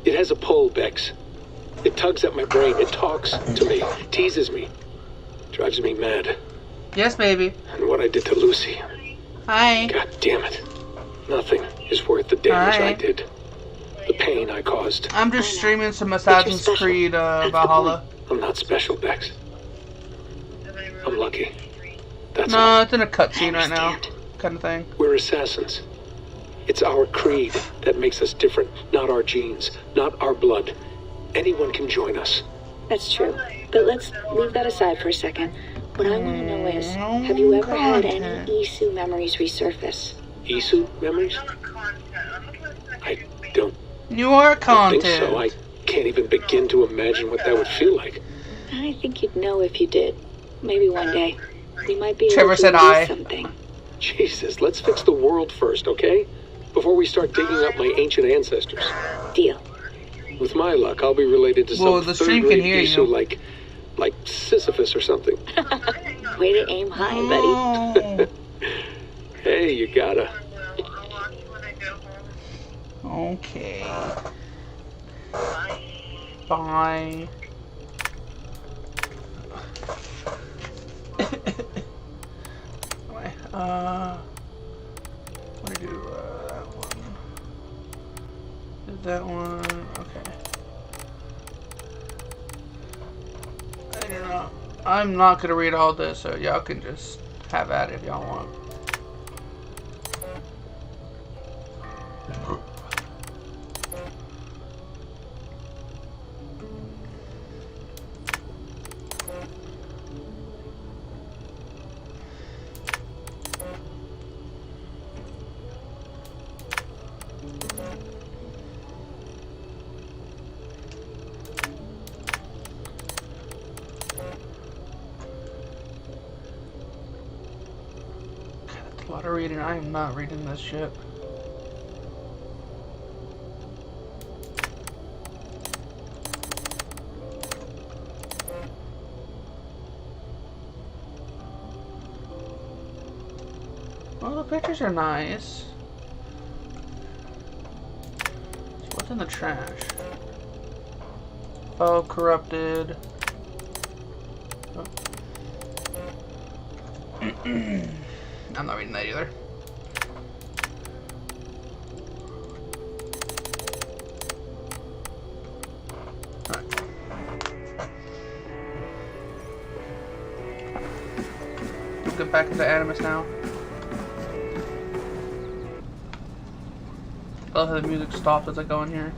It has a pull, Bex. It tugs at my brain. It talks to me. Teases me. Drives me mad. Yes, baby. And what I did to Lucy. Hi. God damn it. Nothing is worth the damage I did. The pain I caused. I'm just streaming some Assassin's Creed Valhalla. I'm not special, Bex. I'm lucky. That's no, all. It's in a cutscene right now. Kind of thing. We're assassins. It's our creed that makes us different, not our genes, not our blood. Anyone can join us. That's true. But let's leave that aside for a second. What I want to know is, have you ever had any Isu memories resurface? Isu memories? I don't You are content. think so. I can't even begin to imagine what that would feel like. I think you'd know if you did. Maybe one day. We might be Trevor able to said do I. something. Jesus, let's fix the world first, okay? Before we start digging up my ancient ancestors. Deal. With my luck, I'll be related to some the stream can third-rate hear Isu you. like Sisyphus or something. Way to aim high, buddy. Hey, you gotta. Okay. Bye. What do I do? That one. Did that one? Okay. I don't know. I'm not gonna read all this, so y'all can just have at it if y'all want. A lot of reading. I am not reading this shit. Well, the pictures are nice. So what's in the trash? Oh, corrupted. Oh. I'm not reading that either. Alright. We'll get back into Animus now. I love how the music stops as I go in here.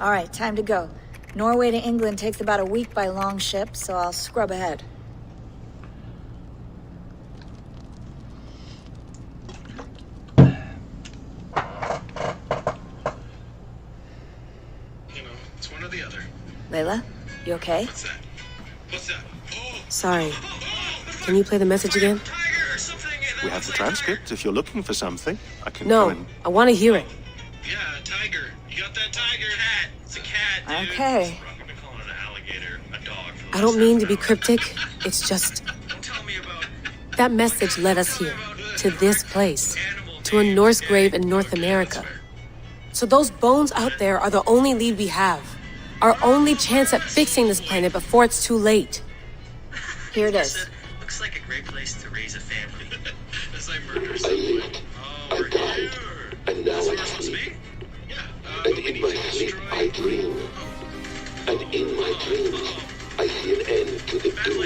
Alright, time to go. Norway to England takes about a week by long ship, so I'll scrub ahead. Layla, you okay? Sorry. Can you play the message again? We have the transcript. If you're looking for something, I can No, come and... I want to hear it. Yeah, a tiger. You got that tiger hat. It's a cat, dude. Okay. I've been calling it an alligator, a dog. I don't mean to be cryptic. It's just... That message led us here, to this place, to a Norse grave in North America. So those bones out there are the only lead we have. Our only chance at fixing this planet before it's too late. Here it is. Looks like a great place to raise a family. As I murder someone. I died, and now I sleep. And in my sleep I dream. And in my dreams I see an end to the doom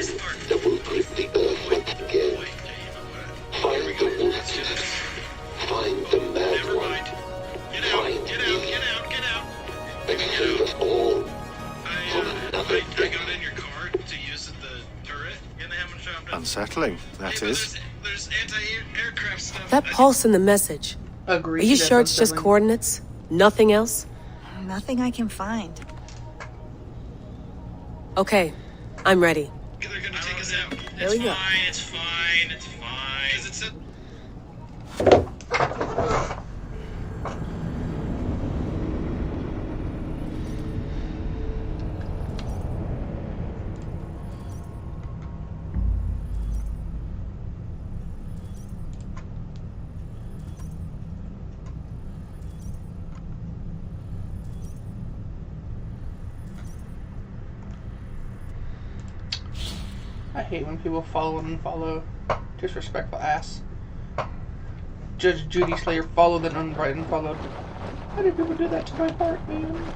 that will grip the earth once again. Find the wolf. Find the mad one. Find me. And save us all from another death. I got in your car to use the turret in the Hammond shop. Unsettling, that is. There's anti-aircraft stuff. That pulse in the message. Agreed. Are you sure it's just coordinates? Nothing else? Nothing I can find. Okay, I'm ready. They're gonna take us out. There we go. It's fine. It's fine. Because it's a... I hate when people follow and unfollow. Disrespectful ass. Judge Judy Slayer followed and unfollowed. Why do people do that to my heart, man?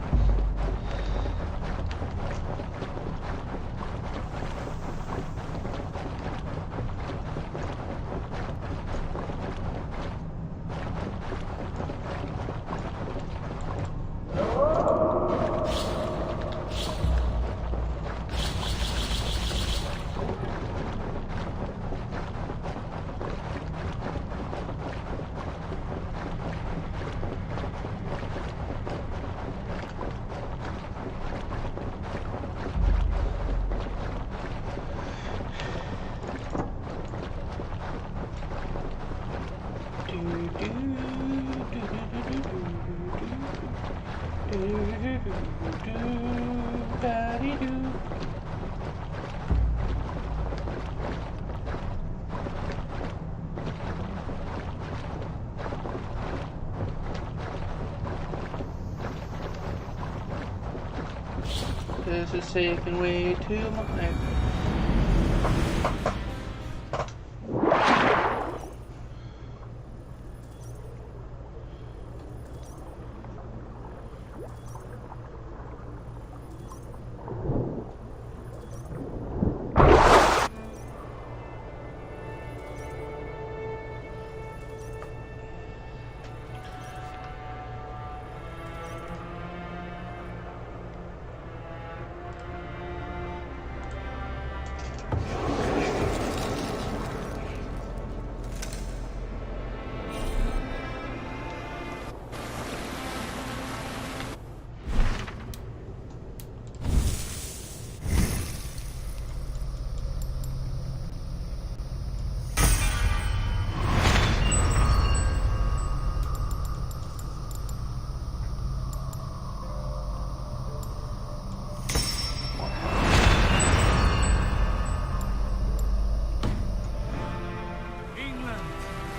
This is taking way too long.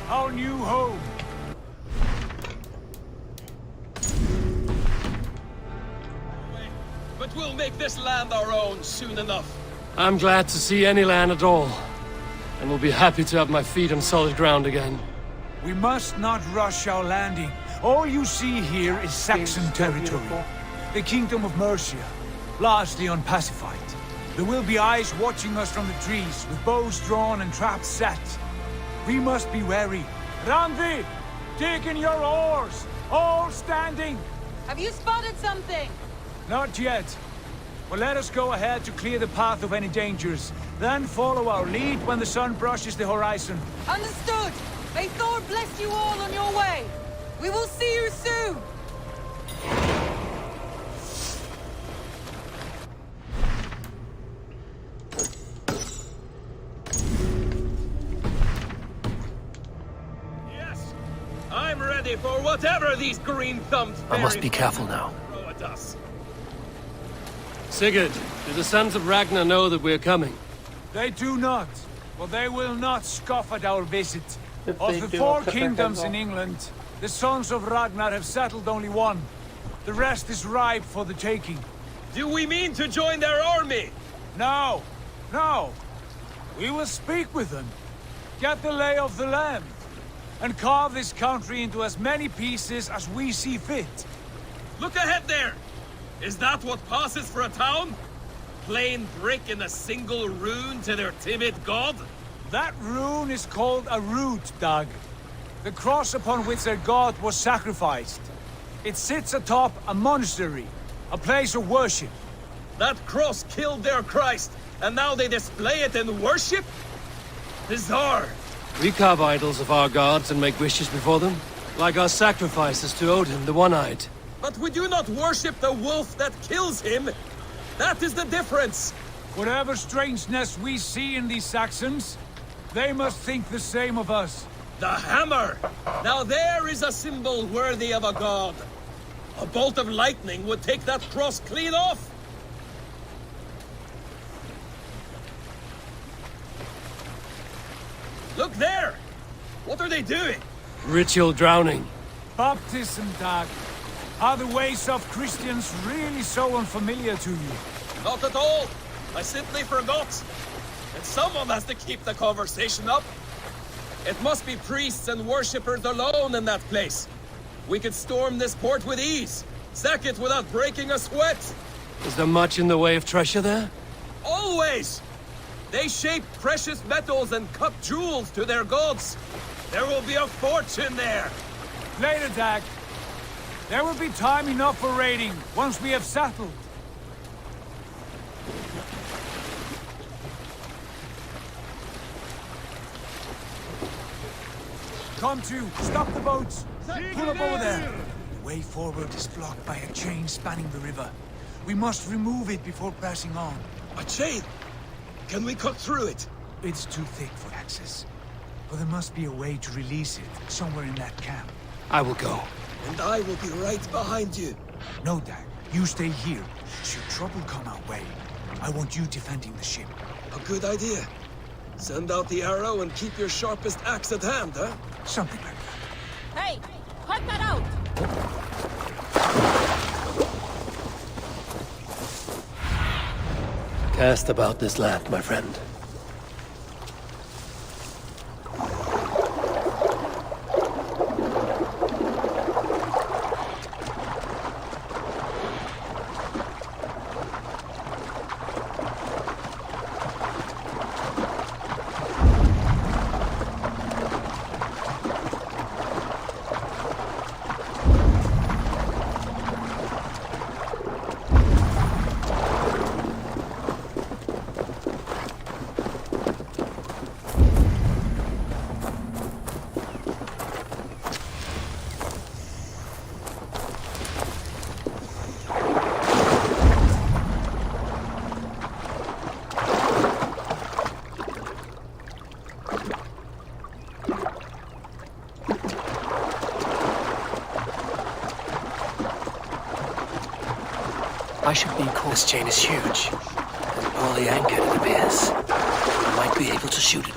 Our new home. But we'll make this land our own soon enough. I'm glad to see any land at all, and will be happy to have my feet on solid ground again. We must not rush our landing. All you see here is Saxon territory. The Kingdom of Mercia, largely unpacified. There will be eyes watching us from the trees, with bows drawn and traps set. We must be wary. Randvi, dig in your oars, all standing. Have you spotted something? Not yet. But let us go ahead to clear the path of any dangers. Then follow our lead when the sun brushes the horizon. Understood. May Thor bless you all on your way. We will see you soon. ready for whatever these green-thumbed I must be fairies careful now. throw at us. Sigurd, do the sons of Ragnar know that we're coming? They do not. But they will not scoff at our visit. If Of they the do, four I'll cut their kingdoms heads in off. England, the sons of Ragnar have settled only one. The rest is ripe for the taking. Do we mean to join their army? No, no. We will speak with them, get the lay of the land, and carve this country into as many pieces as we see fit. Look ahead there! Is that what passes for a town? Plain brick in a single rune to their timid god? That rune is called a root, Dag. The cross upon which their god was sacrificed. It sits atop a monastery, a place of worship. That cross killed their Christ, and now they display it in worship? Bizarre. We carve idols of our gods and make wishes before them, like our sacrifices to Odin, the One-Eyed. But we do not worship the wolf that kills him. That is the difference. Whatever strangeness we see in these Saxons, they must think the same of us. The hammer! Now there is a symbol worthy of a god. A bolt of lightning would take that cross clean off. Look there! What are they doing? Ritual drowning. Baptism, Dag. Are the ways of Christians really so unfamiliar to you? Not at all. I simply forgot. And someone has to keep the conversation up. It must be priests and worshippers alone in that place. We could storm this port with ease. Sack it without breaking a sweat. Is there much in the way of treasure there? Always! They shape precious metals and cut jewels to their gods. There will be a fortune there. Later, Dag. There will be time enough for raiding, once we have settled. Come to, stop the boats. Pull up over there. The way forward is blocked by a chain spanning the river. We must remove it before passing on. A chain? Can we cut through it? It's too thick for access. But there must be a way to release it, somewhere in that camp. I will go. And I will be right behind you. No, Dag. You stay here. Should trouble come our way, I want you defending the ship. A good idea. Send out the arrow and keep your sharpest axe at hand, huh? Something like that. Hey, cut that out! Cast about this land, my friend. I should be cool. This chain is huge, and poorly anchored, it appears. I might be able to shoot it.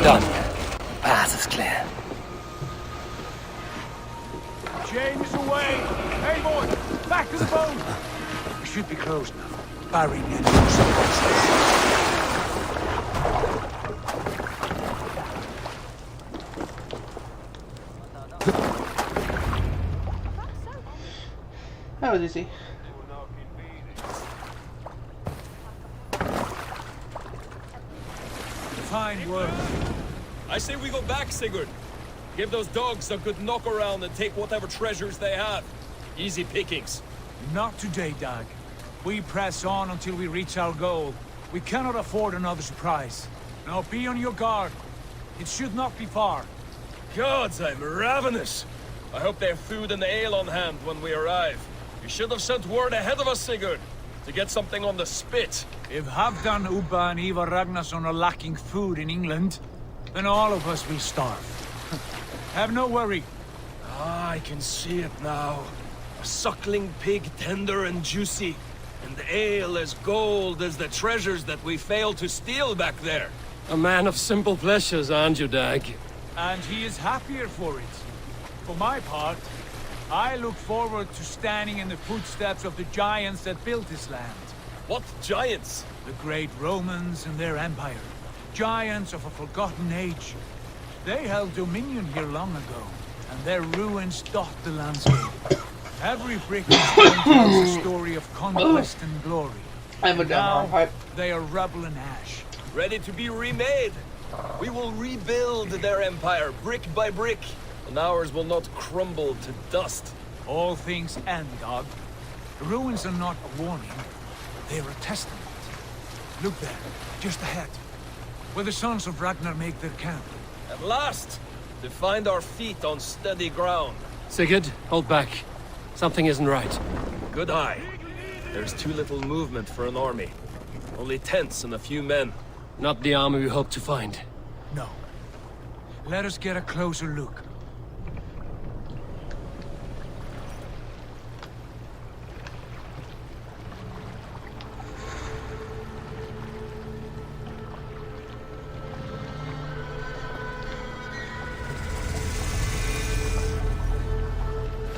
Done. Path is clear. Chain is away! Hey, boy! Back to the boat! We should be closed now. Barring any That was easy. fine work. I say we go back, Sigurd. Give those dogs a good knock around and take whatever treasures they have. Easy pickings. Not today, Dag. We press on until we reach our goal. We cannot afford another surprise. Now be on your guard. It should not be far. Gods, I'm ravenous. I hope they have food and ale on hand when we arrive. You should have sent word ahead of us, Sigurd, to get something on the spit. If Halfdan, Ubba and Ivar Ragnarsson are lacking food in England, then all of us will starve. Have no worry. Ah, I can see it now. A suckling pig, tender and juicy, and ale as gold as the treasures that we failed to steal back there. A man of simple pleasures, aren't you, Dag? And he is happier for it. For my part, I look forward to standing in the footsteps of the giants that built this land. What giants? The great Romans and their empire. Giants of a forgotten age. They held dominion here long ago, and their ruins dot the landscape. Every brick and stone tells a story of conquest and glory. Now, they are rubble and ash. Ready to be remade. We will rebuild their empire brick by brick, and ours will not crumble to dust. All things end, Dog. The ruins are not a warning. They are a testament. Look there, just ahead, where the sons of Ragnar make their camp. At last, to find our feet on steady ground. Sigurd, hold back. Something isn't right. Good eye. There's too little movement for an army. Only tents and a few men. Not the army we hope to find. No. Let us get a closer look.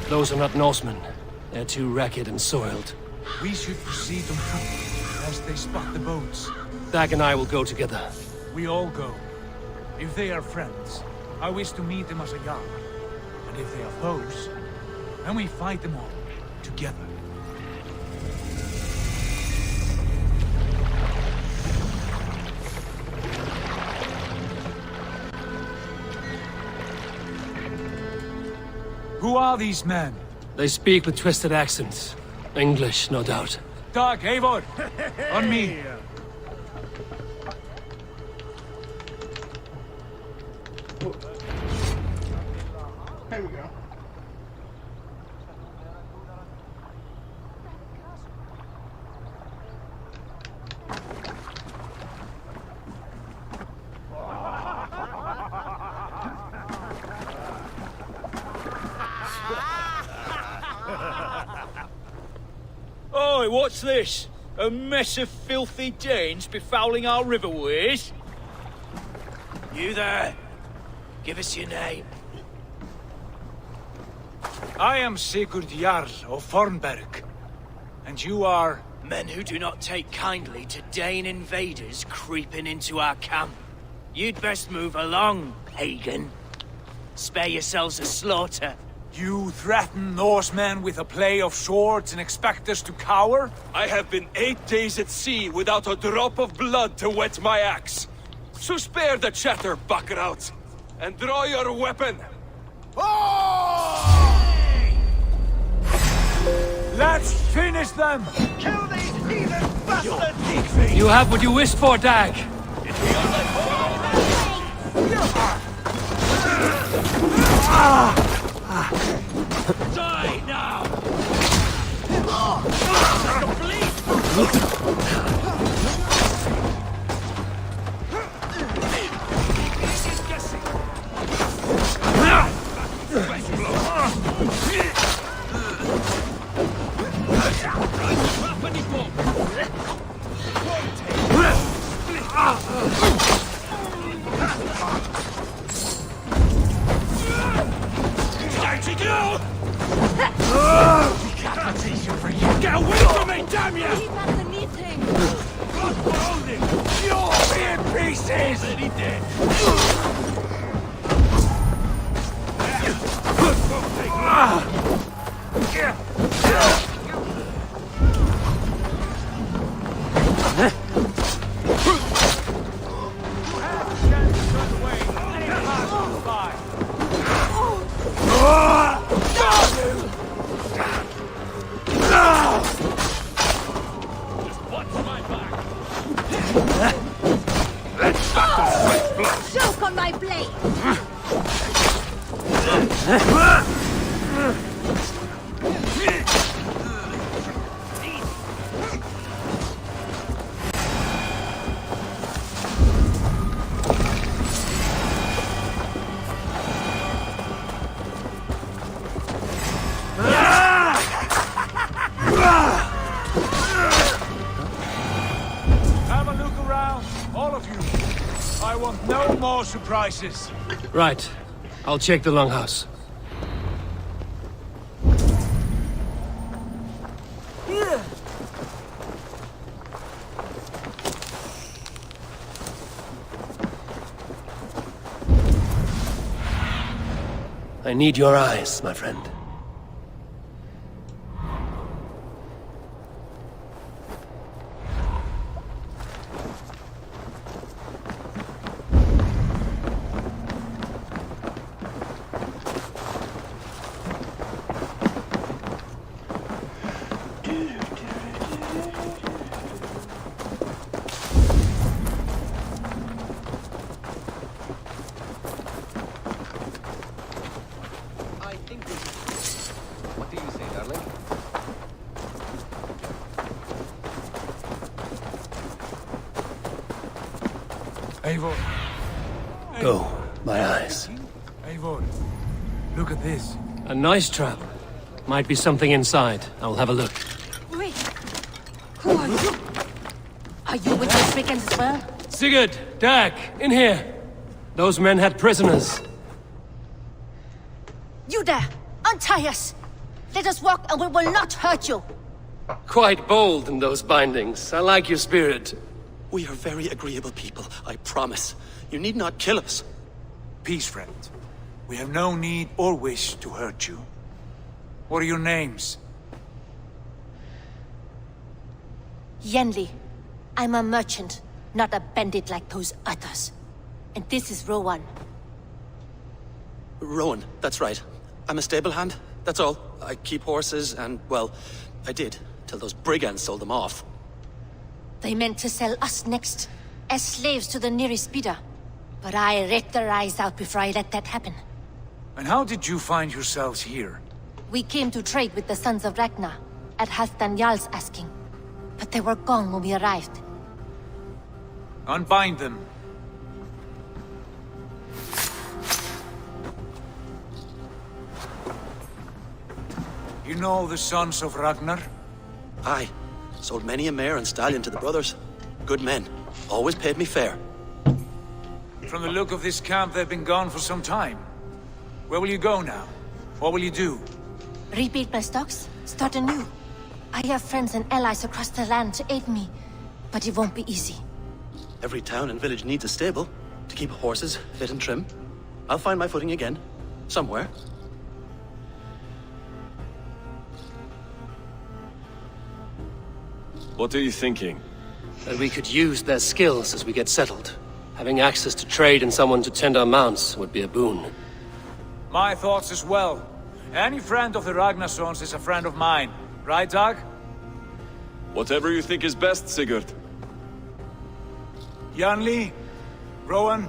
Those are not Norsemen. They're too ragged and soiled. We should proceed on foot, as they spot the boats. Dag and I will go together. We all go. If they are friends, I wish to meet them as a Jarl. And if they are foes, then we fight them all, together. Who are these men? They speak with twisted accents. English, no doubt. Dag, Eivor! On me! There we go. Oi, what's this? A mess of filthy Danes befouling our riverways? You there? Give us your name. I am Sigurd Jarl of Fornberg. And you are? Men who do not take kindly to Dane invaders creeping into our camp. You'd best move along, pagan. Spare yourselves a slaughter. You threaten Norsemen with a play of swords and expect us to cower? I have been 8 days at sea without a drop of blood to wet my axe. So spare the chatter, Baccarat, and draw your weapon. Let's finish them! Kill these heathen bastards! You have what you wished for, Dag! Die now! Time to go! That's easier for you. Get away from me, damn you! Keep at the meeting! Hold it! You'll be in pieces! Already dead. I want no more surprises. Right. I'll check the longhouse. I need your eyes, my friend. What do you say, darling? Eivor. Go, my eyes. Eivor, look at this. A nice trap. Might be something inside. I'll have a look. Wait. Who are you? Are you with the brigands as well? Sigurd! Dag! In here! Those men had prisoners. You there! Untie us! Let us walk and we will not hurt you! Quite bold in those bindings. I like your spirit. We are very agreeable people, I promise. You need not kill us. Peace, friend. We have no need or wish to hurt you. What are your names? Yenli. I'm a merchant, not a bandit like those others. And this is Rowan. Rowan, that's right. I'm a stable hand, that's all. I keep horses and, well, I did, till those brigands sold them off. They meant to sell us next, as slaves to the nearest bidder. But I raked their eyes out before I let that happen. And how did you find yourselves here? We came to trade with the Sons of Ragnar, at Halfdan Jarl's asking. But they were gone when we arrived. Unbind them. You know the Sons of Ragnar? Aye. Sold many a mare and stallion to the brothers. Good men. Always paid me fair. From the look of this camp, they've been gone for some time. Where will you go now? What will you do? Rebuild my stocks, start anew. I have friends and allies across the land to aid me, but it won't be easy. Every town and village needs a stable to keep horses fit and trim. I'll find my footing again. Somewhere. What are you thinking? That we could use their skills as we get settled. Having access to trade and someone to tend our mounts would be a boon. My thoughts as well. Any friend of the Ragnarsons is a friend of mine. Right, Dag? Whatever you think is best, Sigurd. Janli, Rowan,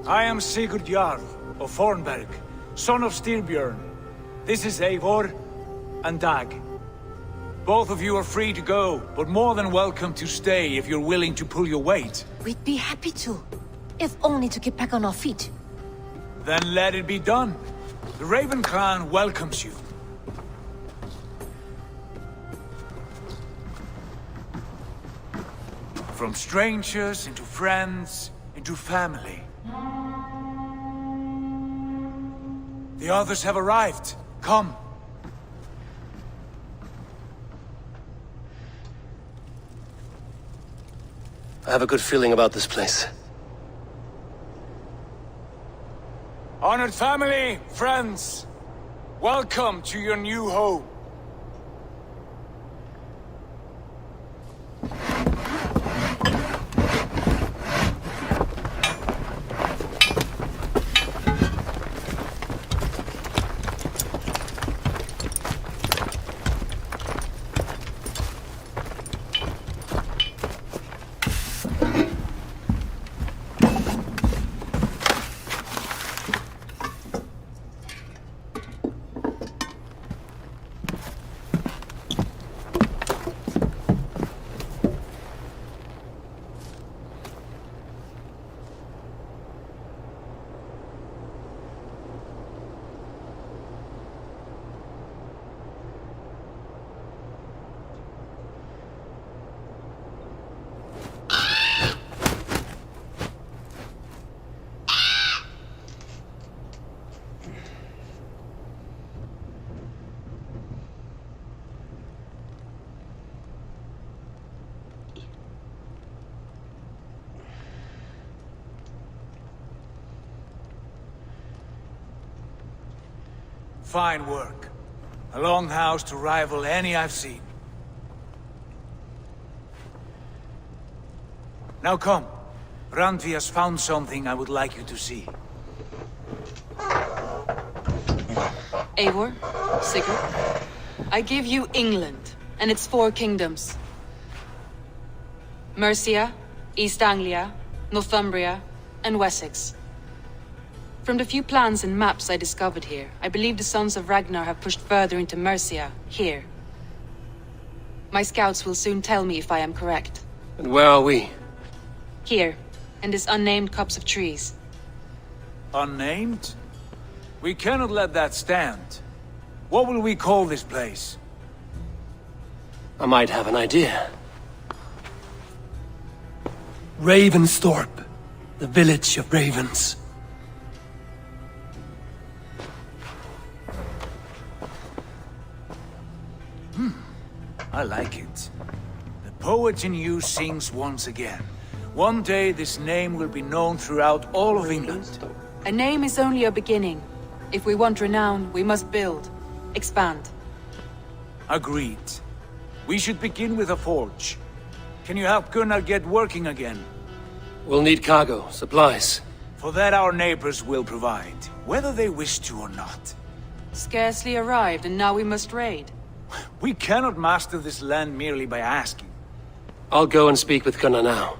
I am Sigurd Jarl of Fornberg, son of Styrbjörn. This is Eivor and Dag. Both of you are free to go, but more than welcome to stay if you're willing to pull your weight. We'd be happy to, if only to get back on our feet. Then let it be done. The Raven Clan welcomes you. From strangers into friends, into family. The others have arrived. Come. I have a good feeling about this place. Honored family, friends, welcome to your new home. Fine work. A longhouse to rival any I've seen. Now come. Randvi has found something I would like you to see. Eivor, Sigurd, I give you England and its 4 kingdoms. Mercia, East Anglia, Northumbria, and Wessex. From the few plans and maps I discovered here, I believe the Sons of Ragnar have pushed further into Mercia, here. My scouts will soon tell me if I am correct. And where are we? Here, in this unnamed copse of trees. Unnamed? We cannot let that stand. What will we call this place? I might have an idea. Ravensthorpe. The village of ravens. I like it. The poet in you sings once again. One day this name will be known throughout all of England. A name is only a beginning. If we want renown, we must build. Expand. Agreed. We should begin with a forge. Can you help Gunnar get working again? We'll need cargo, supplies. For that our neighbors will provide, whether they wish to or not. Scarcely arrived, and now we must raid. We cannot master this land merely by asking. I'll go and speak with Gunnar now.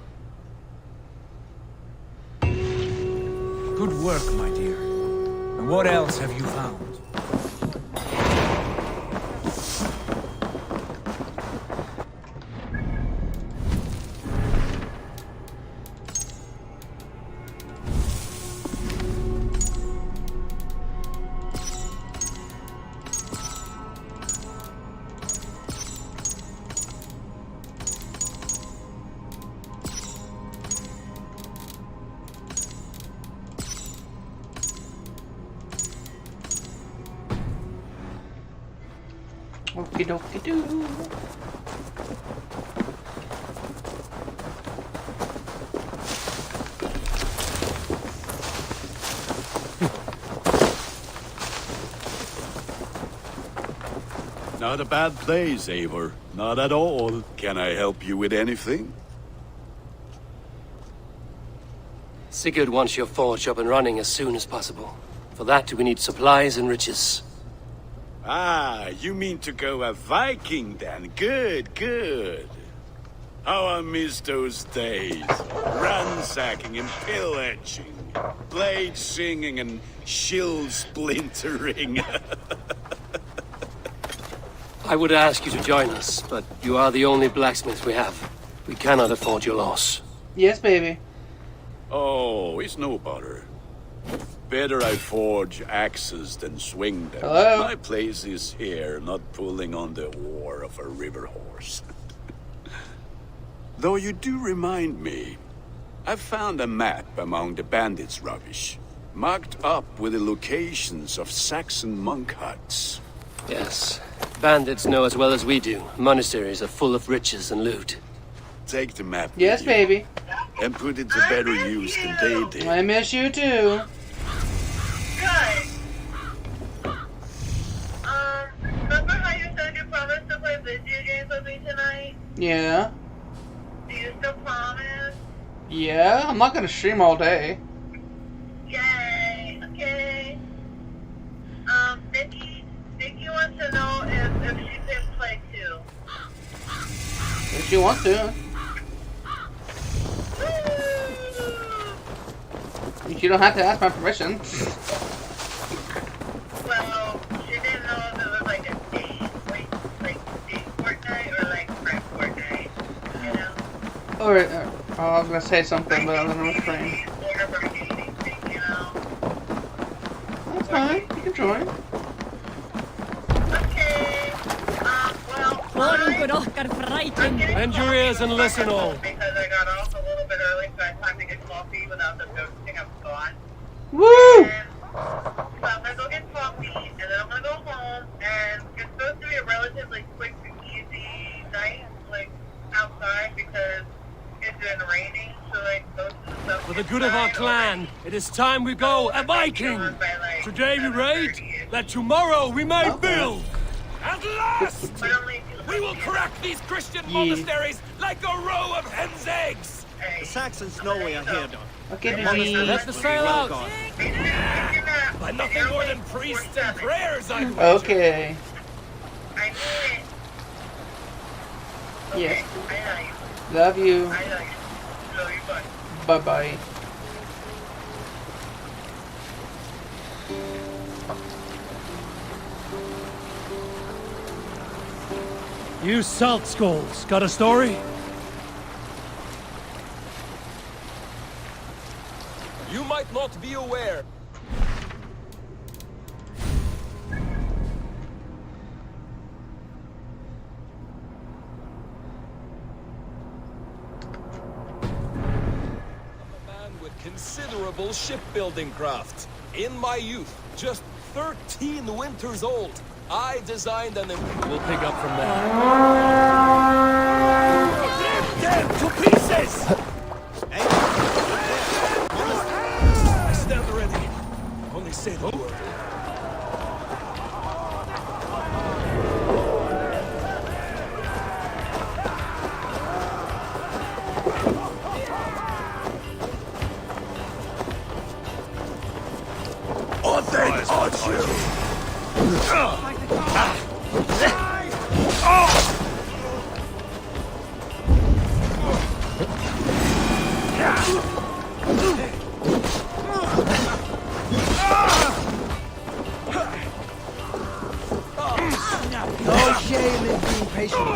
Good work, my dear. And what else have you found? Okie dokie doo. Not a bad place, Eivor. Not at all. Can I help you with anything? Sigurd wants your forge up and running as soon as possible. For that, we need supplies and riches. Ah, you mean to go a Viking then? Good, good. How I miss those days. Ransacking and pillaging. Blade singing and shield splintering. I would ask you to join us, but you are the only blacksmith we have. We cannot afford your loss. Yes, baby. Oh, it's no bother. Better I forge axes than swing them. Hello? My place is here, not pulling on the oar of a river horse. Though you do remind me, I found a map among the bandits' rubbish, marked up with the locations of Saxon monk huts. Yes. Bandits know as well as we do. Monasteries are full of riches and loot. Take the map. Yes, with you, baby. and put it to better use than they did. I miss you too. Good. Remember how you said you promised to play video games with me tonight? Yeah. Do you still promise? Yeah, I'm not gonna stream all day. Yay. Okay. Nikki wants to know if she can play too. If you want to. You don't have to ask my permission. Well, she didn't know if it was like a date, like date Fortnite or like friend Fortnite, you know? Or, I was gonna say something, but I'm gonna refrain. That's fine. You can join. Bend your ears and listen all. Because I got off a little bit early, so I had time to get coffee without the thing I was gone. Woo! So I'm gonna go get coffee, and then I'm gonna go home, and it's supposed to be a relatively quick and easy night, like, outside, because it's been raining, so, like, most of the stuff... For the good of our clan, it is time we go a Viking! Today we raid that tomorrow we may build. At last, we will crack these Christian monasteries like a row of hen's eggs. The Saxons know we are here, Doc. Okay, Let the sail out. By nothing more than priests and prayers, I wager. Okay. Yes. Love you. Bye bye. You salt skulls, got a story? You might not be aware. Considerable shipbuilding craft. In my youth, just 13 winters old, I designed an... We'll pick up from there. Rip them to pieces! Stand ready. Only say the word. No shame in being patient.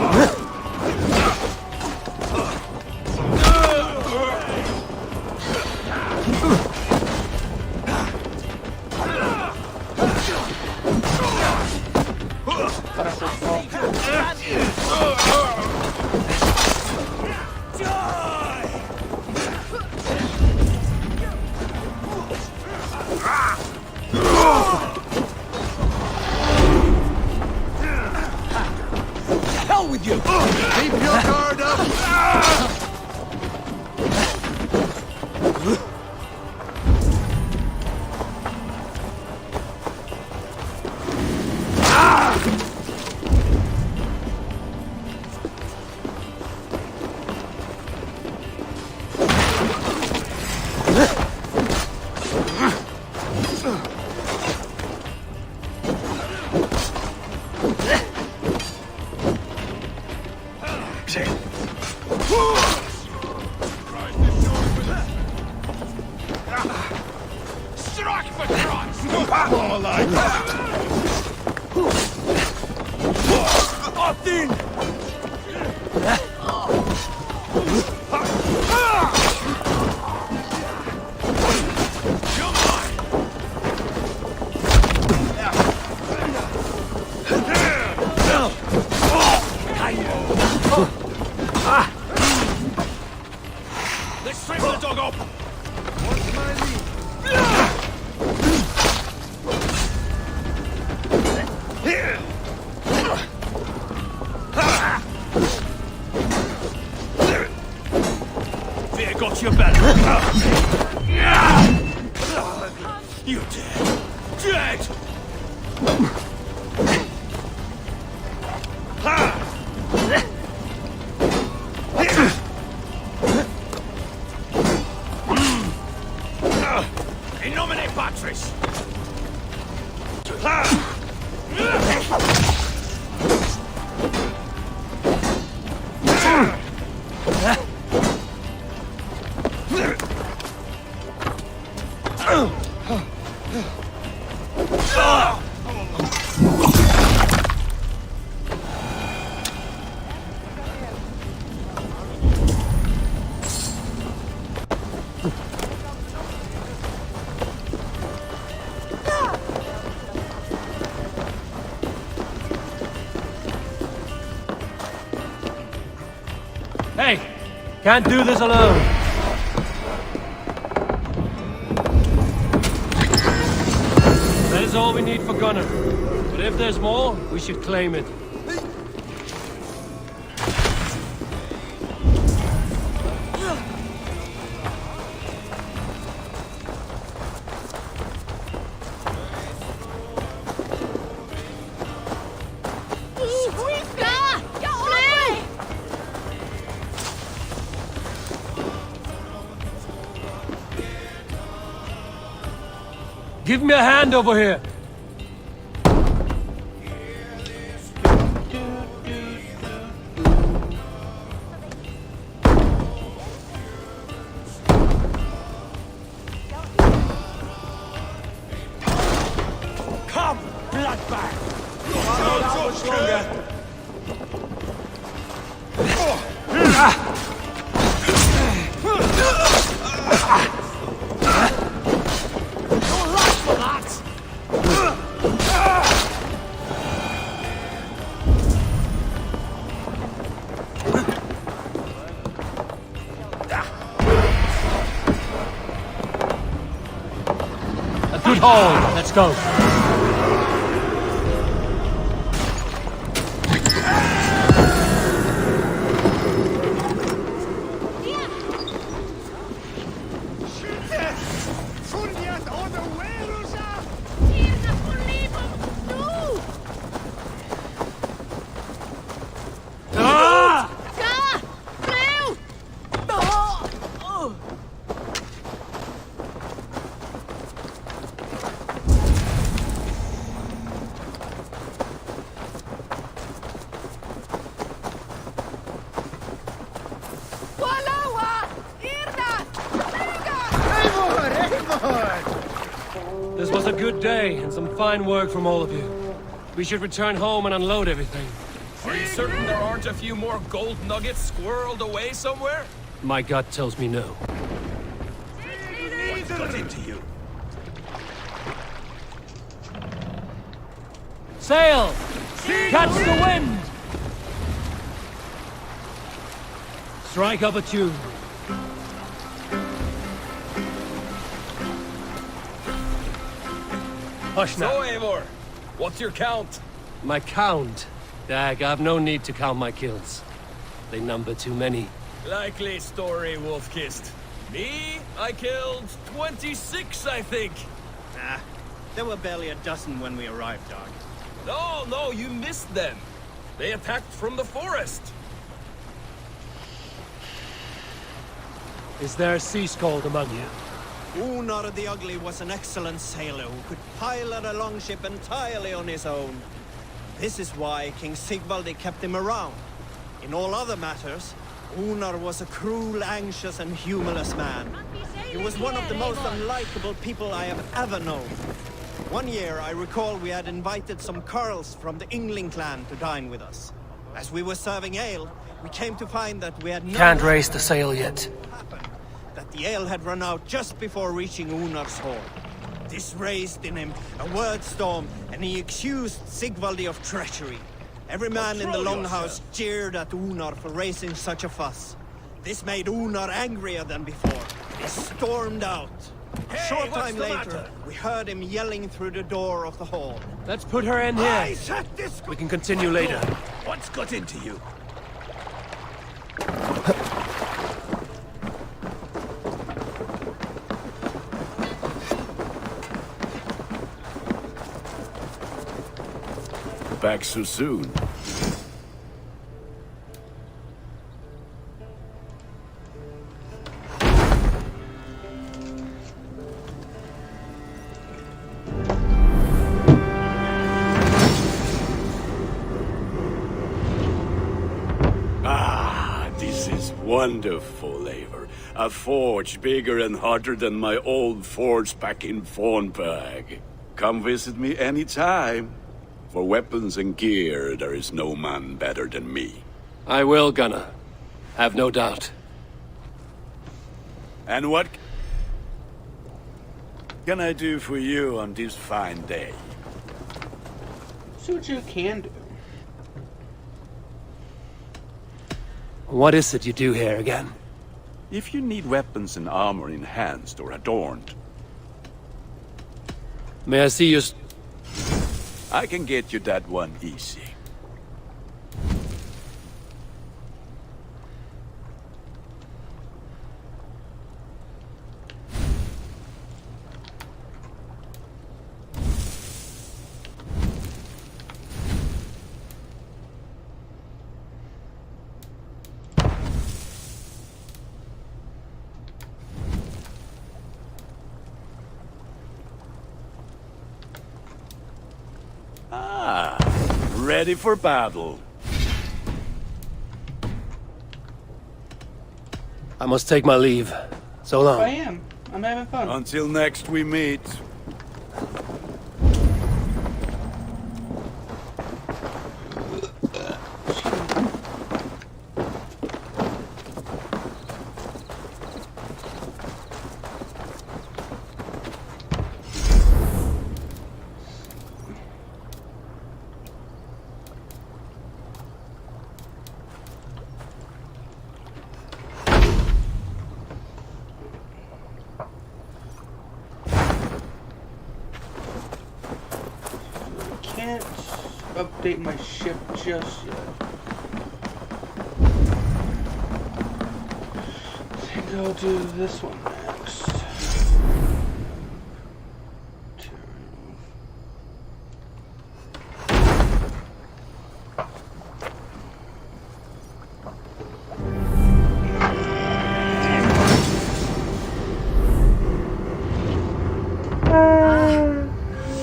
Hell with you! Keep your guard up! Strike for Christ! More like Austin! Let's strip the dog up! What's my lead? Fear got your back. You're dead. Dead! In nomine Patris! Hey, can't do this alone. That is all we need for Gunner. But if there's more, we should claim it. Give me a hand over here. Come, bloodbag! How much longer? You're right for that! A good haul. Let's go. This was a good day, and some fine work from all of you. We should return home and unload everything. Are you certain there aren't a few more gold nuggets squirreled away somewhere? My gut tells me no. What got into you? Sail! Catch the wind! Strike up a tune. Hush now. So, Eivor, what's your count? My count? Dag, I've no need to count my kills. They number too many. Likely story, Wolfkist. Me? I killed 26, I think. Nah, there were barely a dozen when we arrived, Dog. No, you missed them. They attacked from the forest. Is there a sea scald among you? Unar the Ugly was an excellent sailor who could pilot a longship entirely on his own. This is why King Sigvaldi kept him around. In all other matters, Unar was a cruel, anxious, and humorless man. He was one of the most unlikable people I have ever known. One year, I recall we had invited some Carls from the Yngling clan to dine with us. As we were serving ale, we came to find that we had no... Can't raise the sail yet. That the ale had run out just before reaching Unar's hall. This raised in him a word storm, and he accused Sigvaldi of treachery. Every man in the Longhouse jeered at Unar for raising such a fuss. This made Unar angrier than before. He stormed out. A short time later, we heard him yelling through the door of the hall. Let's put her in here. We can continue later. What's got into you? Back so soon? This is wonderful, Eivor. A forge bigger and hotter than my old forge back in Fornberg. Come visit me anytime. For weapons and gear, there is no man better than me. I will, Gunnar. Have no doubt. And what can I do for you on this fine day? See what you can do. What is it you do here again? If you need weapons and armor enhanced or adorned, may I see your... I can get you that one easy. ready for battle. I must take my leave. So long. I am. I'm having fun. Until next we meet. Can't update my ship just yet. I think I'll do this one next.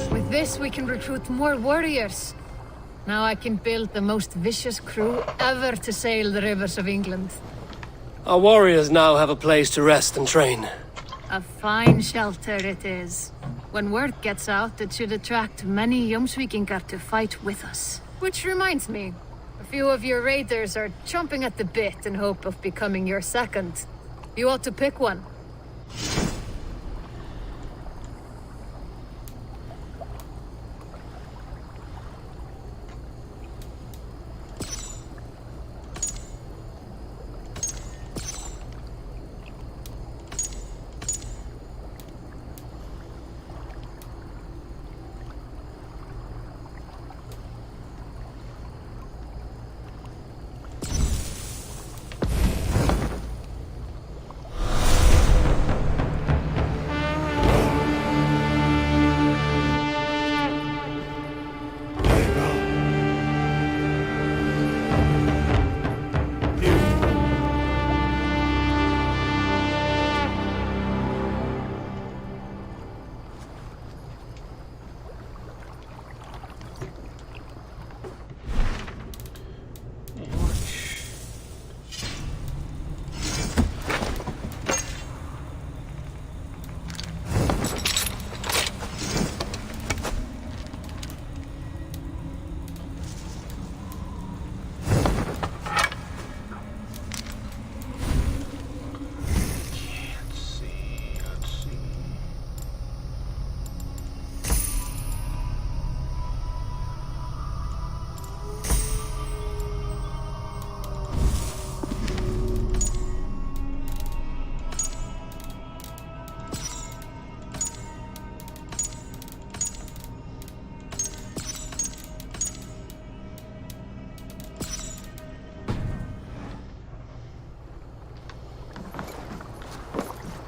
With this, we can recruit more warriors. Now I can build the most vicious crew ever to sail the rivers of England. Our warriors now have a place to rest and train. A fine shelter it is. When word gets out, it should attract many Jomsvikingar to fight with us. Which reminds me, a few of your raiders are chomping at the bit in hope of becoming your second. You ought to pick one.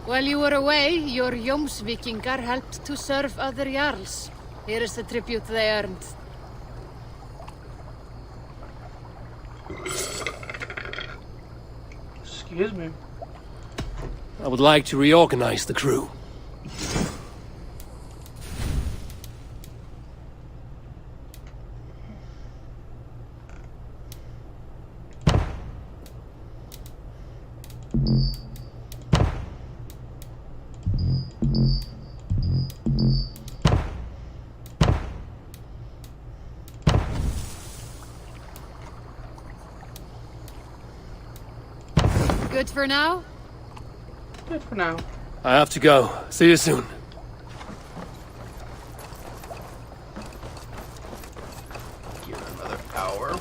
While you were away, your Jomsvikingar helped to serve other Jarls. Here is the tribute they earned. Excuse me. I would like to reorganize the crew. Good for now? Good for now. I have to go. See you soon. Give it another hour.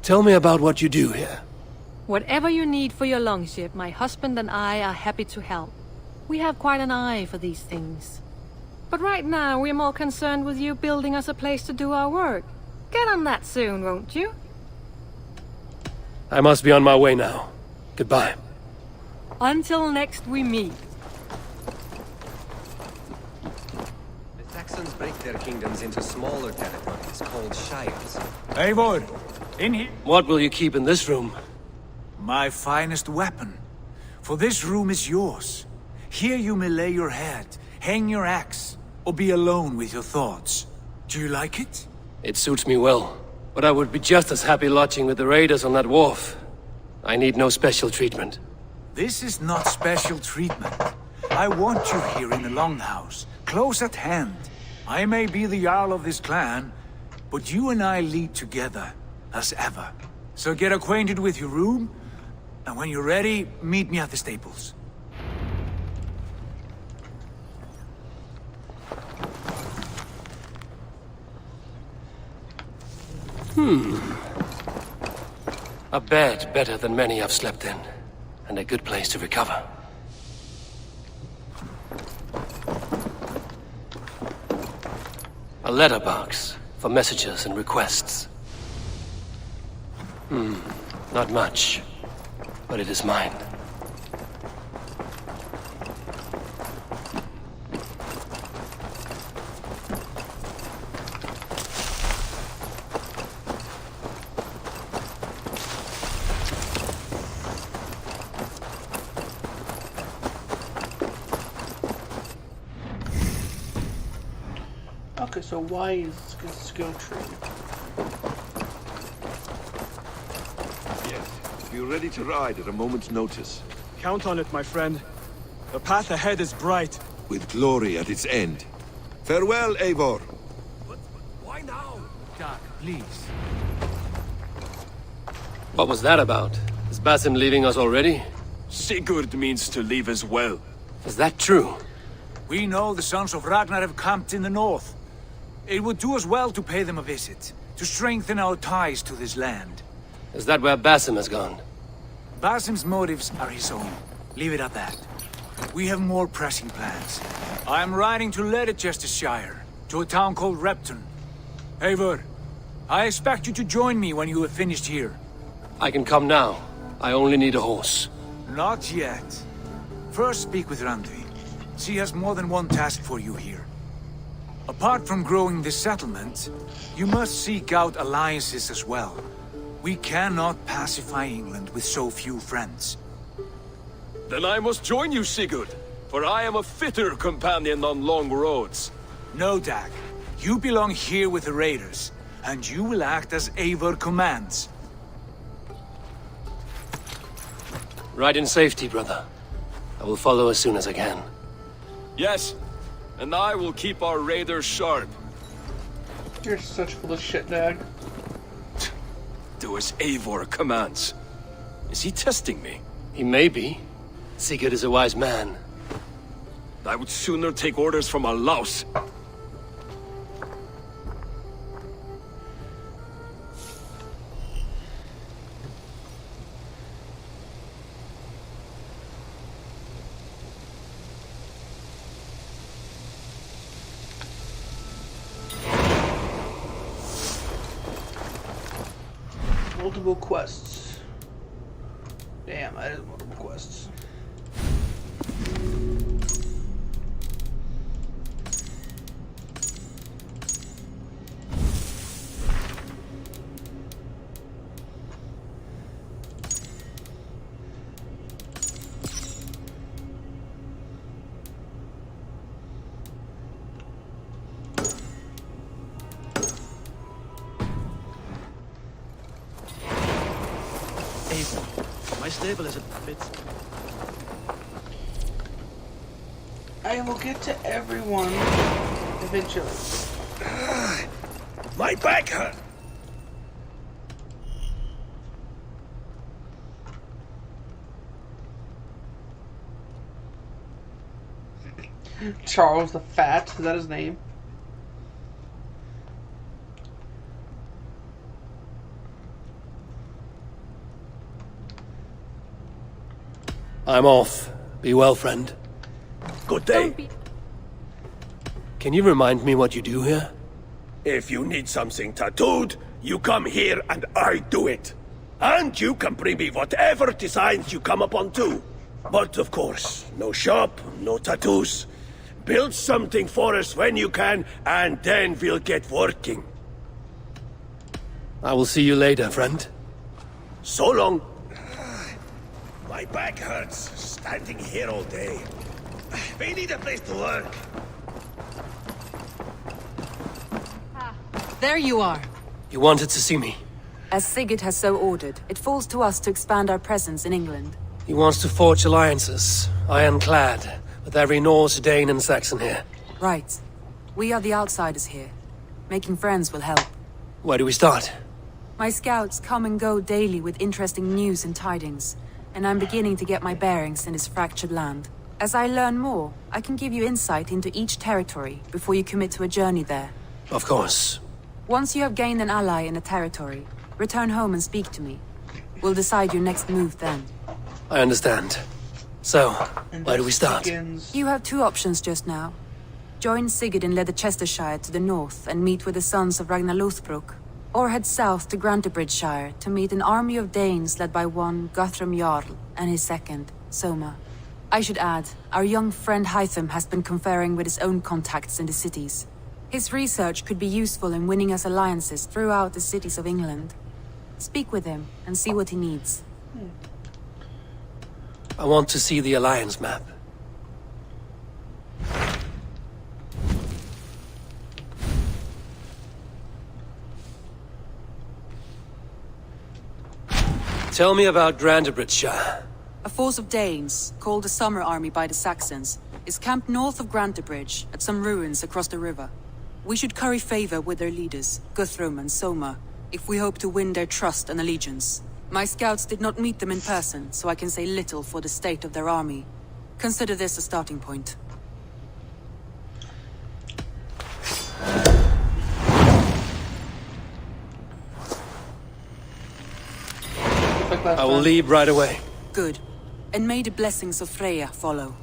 Tell me about what you do here. Whatever you need for your longship, my husband and I are happy to help. We have quite an eye for these things. But right now, we're more concerned with you building us a place to do our work. Get on that soon, won't you? I must be on my way now. Goodbye. Until next we meet. The Saxons break their kingdoms into smaller territories called shires. Eivor, in here. What will you keep in this room? My finest weapon. For this room is yours. Here you may lay your head, hang your axe, or be alone with your thoughts. Do you like it? It suits me well. But I would be just as happy lodging with the raiders on that wharf. I need no special treatment. This is not special treatment. I want you here in the Longhouse, close at hand. I may be the Jarl of this clan, but you and I lead together, as ever. So get acquainted with your room, and when you're ready, meet me at the stables. A bed better than many I've slept in, and a good place to recover. A letterbox for messages and requests. Not much, but it is mine. Okay, so why is a skill tree? Yes, be ready to ride at a moment's notice. Count on it, my friend. The path ahead is bright. With glory at its end. Farewell, Eivor. Why now? Doc, please. What was that about? Is Basim leaving us already? Sigurd means to leave as well. Is that true? We know the sons of Ragnar have camped in the north. It would do us well to pay them a visit, to strengthen our ties to this land. Is that where Basim has gone? Basim's motives are his own. Leave it at that. We have more pressing plans. I am riding to Leicestershire, to a town called Repton. Eivor, I expect you to join me when you have finished here. I can come now. I only need a horse. Not yet. First speak with Randvi. She has more than one task for you here. Apart from growing this settlement, you must seek out alliances as well. We cannot pacify England with so few friends. Then I must join you, Sigurd, for I am a fitter companion on long roads. No, Dag. You belong here with the raiders, and you will act as Eivor commands. Ride in safety, brother. I will follow as soon as I can. Yes, and I will keep our raiders sharp. You're such full of shit, Dag. Do as Eivor commands. Is he testing me? He may be. Sigurd is a wise man. I would sooner take orders from a louse. Multiple quests. Damn, that is multiple quests. My stable is a bit... I will get to everyone eventually. My back hurt. Charles the Fat, is that his name? I'm off. Be well, friend. Good day. Can you remind me what you do here? If you need something tattooed, you come here and I do it. And you can bring me whatever designs you come upon too. But of course, no shop, no tattoos. Build something for us when you can, and then we'll get working. I will see you later, friend. So long. My back hurts, standing here all day. We need a place to work. There you are. You wanted to see me? As Sigurd has so ordered, it falls to us to expand our presence in England. He wants to forge alliances, ironclad, with every Norse, Dane and Saxon here. Right. We are the outsiders here. Making friends will help. Where do we start? My scouts come and go daily with interesting news and tidings, and I'm beginning to get my bearings in this fractured land. As I learn more, I can give you insight into each territory before you commit to a journey there. Of course. Once you have gained an ally in a territory, return home and speak to me. We'll decide your next move then. I understand. So, where do we start? You have two options just now. Join Sigurd in Leicestershire to the north and meet with the sons of Ragnar Lothbrok, or head south to Grantebridgeshire to meet an army of Danes led by one Guthrum Jarl and his second, Soma. I should add, our young friend Hytham has been conferring with his own contacts in the cities. His research could be useful in winning us alliances throughout the cities of England. Speak with him and see what he needs. I want to see the alliance map. Tell me about Grantebridgeshire. A force of Danes, called the Summer Army by the Saxons, is camped north of Grantebridge at some ruins across the river. We should curry favor with their leaders, Guthrum and Soma, if we hope to win their trust and allegiance. My scouts did not meet them in person, so I can say little for the state of their army. Consider this a starting point. I will leave right away. Good. And may the blessings of Freya follow.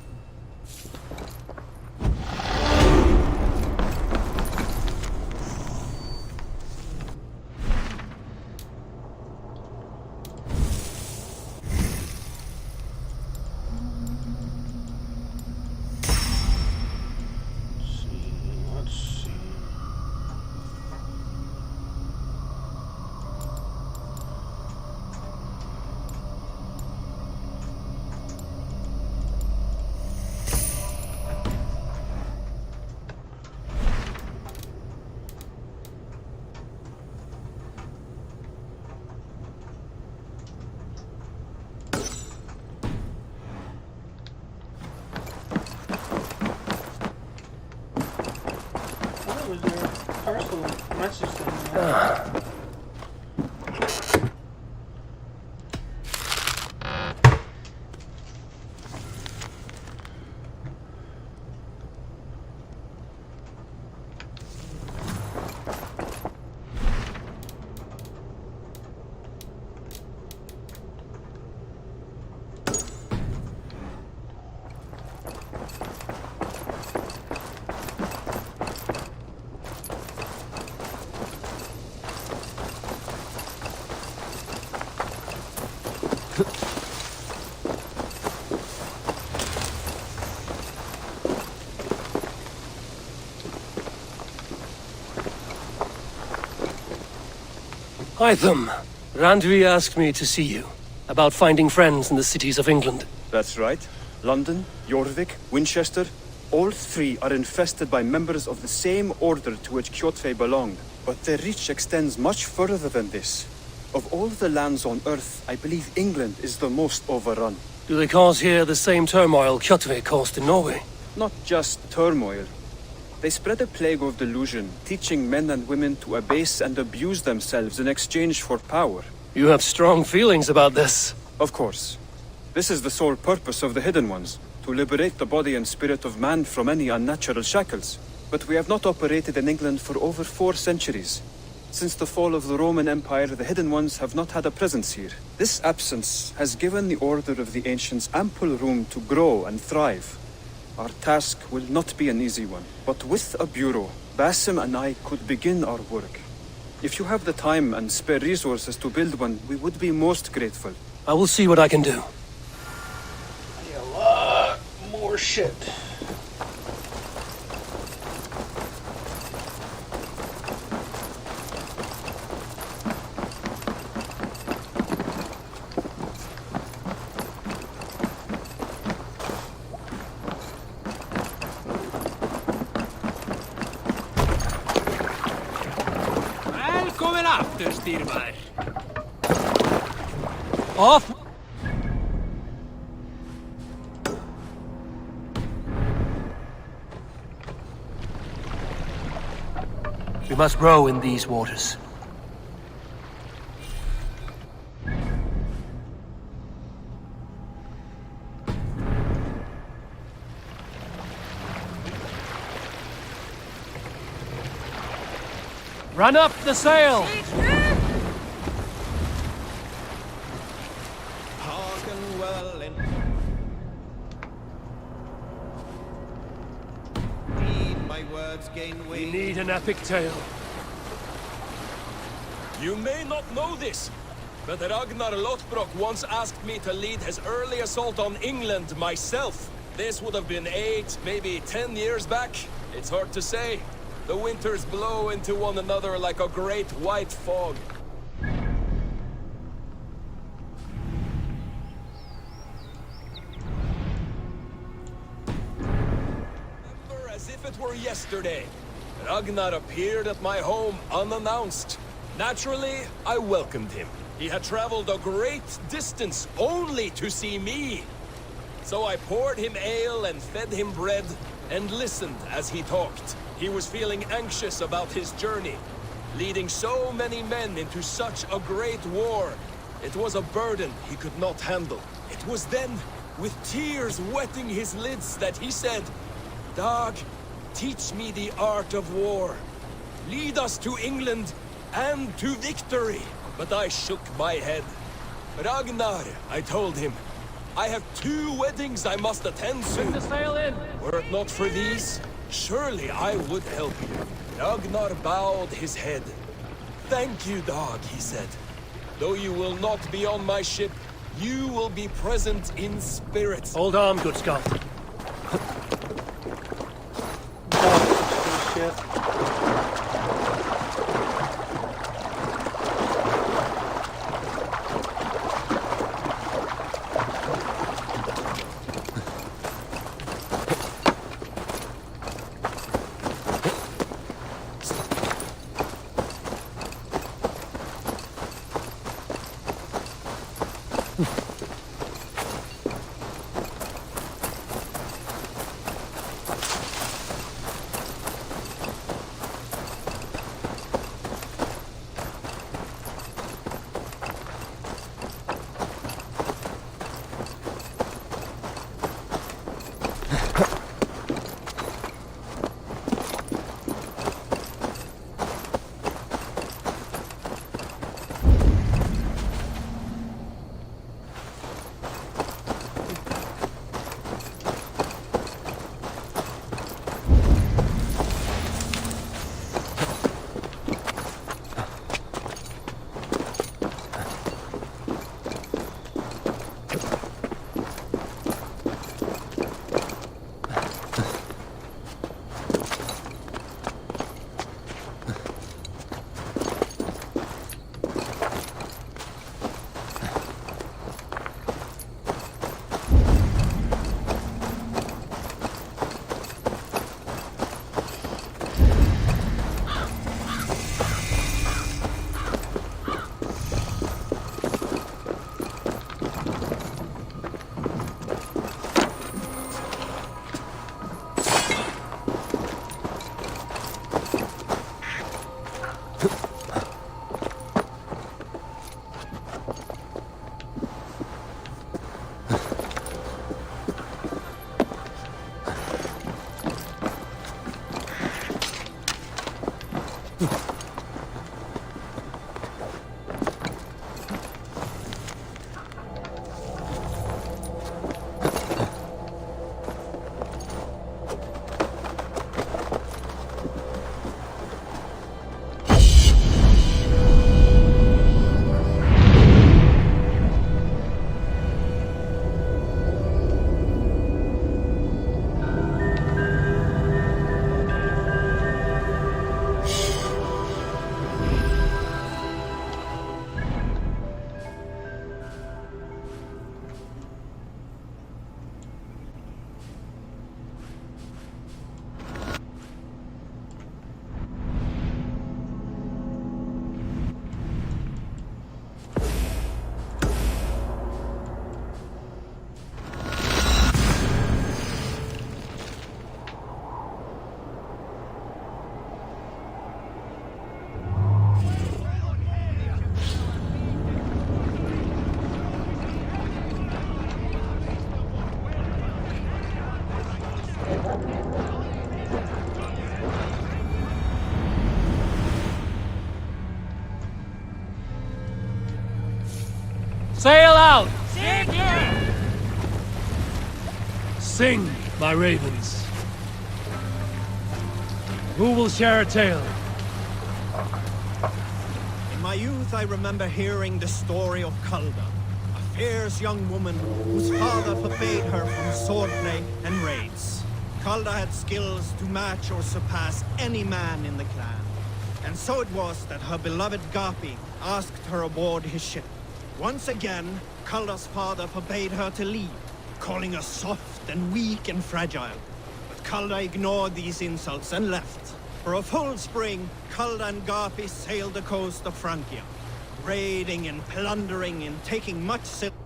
Hytham, Randvi asked me to see you, about finding friends in the cities of England. That's right. London, Jorvik, Winchester, all three are infested by members of the same order to which Kjotve belonged. But their reach extends much further than this. Of all the lands on Earth, I believe England is the most overrun. Do they cause here the same turmoil Kjotve caused in Norway? Not just turmoil. They spread a plague of delusion, teaching men and women to abase and abuse themselves in exchange for power. You have strong feelings about this. Of course. This is the sole purpose of the Hidden Ones, to liberate the body and spirit of man from any unnatural shackles. But we have not operated in England for over 4 centuries. Since the fall of the Roman Empire, the Hidden Ones have not had a presence here. This absence has given the Order of the Ancients ample room to grow and thrive. Our task will not be an easy one, but with a bureau, Basim and I could begin our work. If you have the time and spare resources to build one, we would be most grateful. I will see what I can do. I need a lot more shit. styrmar. Off! We must row in these waters. Run up the sail! Hearken well and heed my words gain We weight. need an epic tale. You may not know this, but Ragnar Lothbrok once asked me to lead his early assault on England myself. This would have been 8, maybe 10 years back. It's hard to say. The winters blow into one another like a great white fog. Remember as if it were yesterday. Ragnar appeared at my home unannounced. Naturally, I welcomed him. He had traveled a great distance only to see me. So I poured him ale and fed him bread and listened as he talked. He was feeling anxious about his journey, leading so many men into such a great war. It was a burden he could not handle. It was then, with tears wetting his lids, that he said, "Dag, teach me the art of war. Lead us to England and to victory." But I shook my head. "Ragnar," I told him, "I have 2 weddings I must attend soon. Get the sail in! Were it not for these, surely I would help you." Ragnar bowed his head. "Thank you, Dag," he said. "Though you will not be on my ship, you will be present in spirit." Hold on, good Scott. Shit. Sail out! Sing, my ravens. Who will share a tale? In my youth, I remember hearing the story of Calda, a fierce young woman whose father forbade her from swordplay and raids. Calda had skills to match or surpass any man in the clan. And so it was that her beloved Garpi asked her aboard his ship. Once again, Calda's father forbade her to leave, calling her soft and weak and fragile. But Calda ignored these insults and left. For a full spring, Calda and Garpi sailed the coast of Francia, raiding and plundering and taking much silver.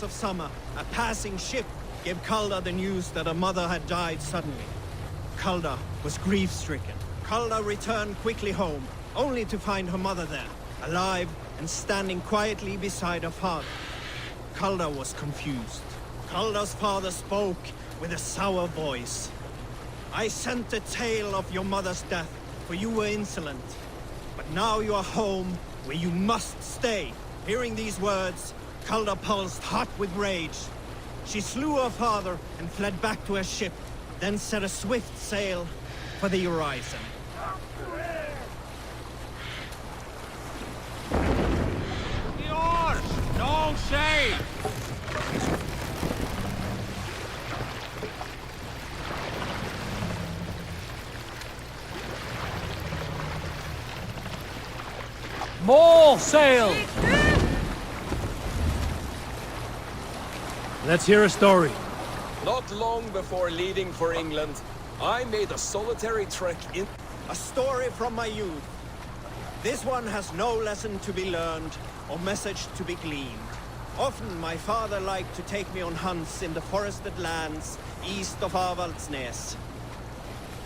Of summer, a passing ship gave Calda the news that her mother had died suddenly. Calda was grief-stricken. Calda returned quickly home, only to find her mother there, alive and standing quietly beside her father. Calda was confused. Calda's father spoke with a sour voice. "I sent a tale of your mother's death, for you were insolent. But now you are home, where you must stay." Hearing these words, Calda pulsed hot with rage. She slew her father and fled back to her ship, then set a swift sail for the horizon. The oars! No shade! More sail! Let's hear a story. Not long before leaving for England, I made a solitary trek in... A story from my youth. This one has no lesson to be learned or message to be gleaned. Often my father liked to take me on hunts in the forested lands east of Avaldsnes.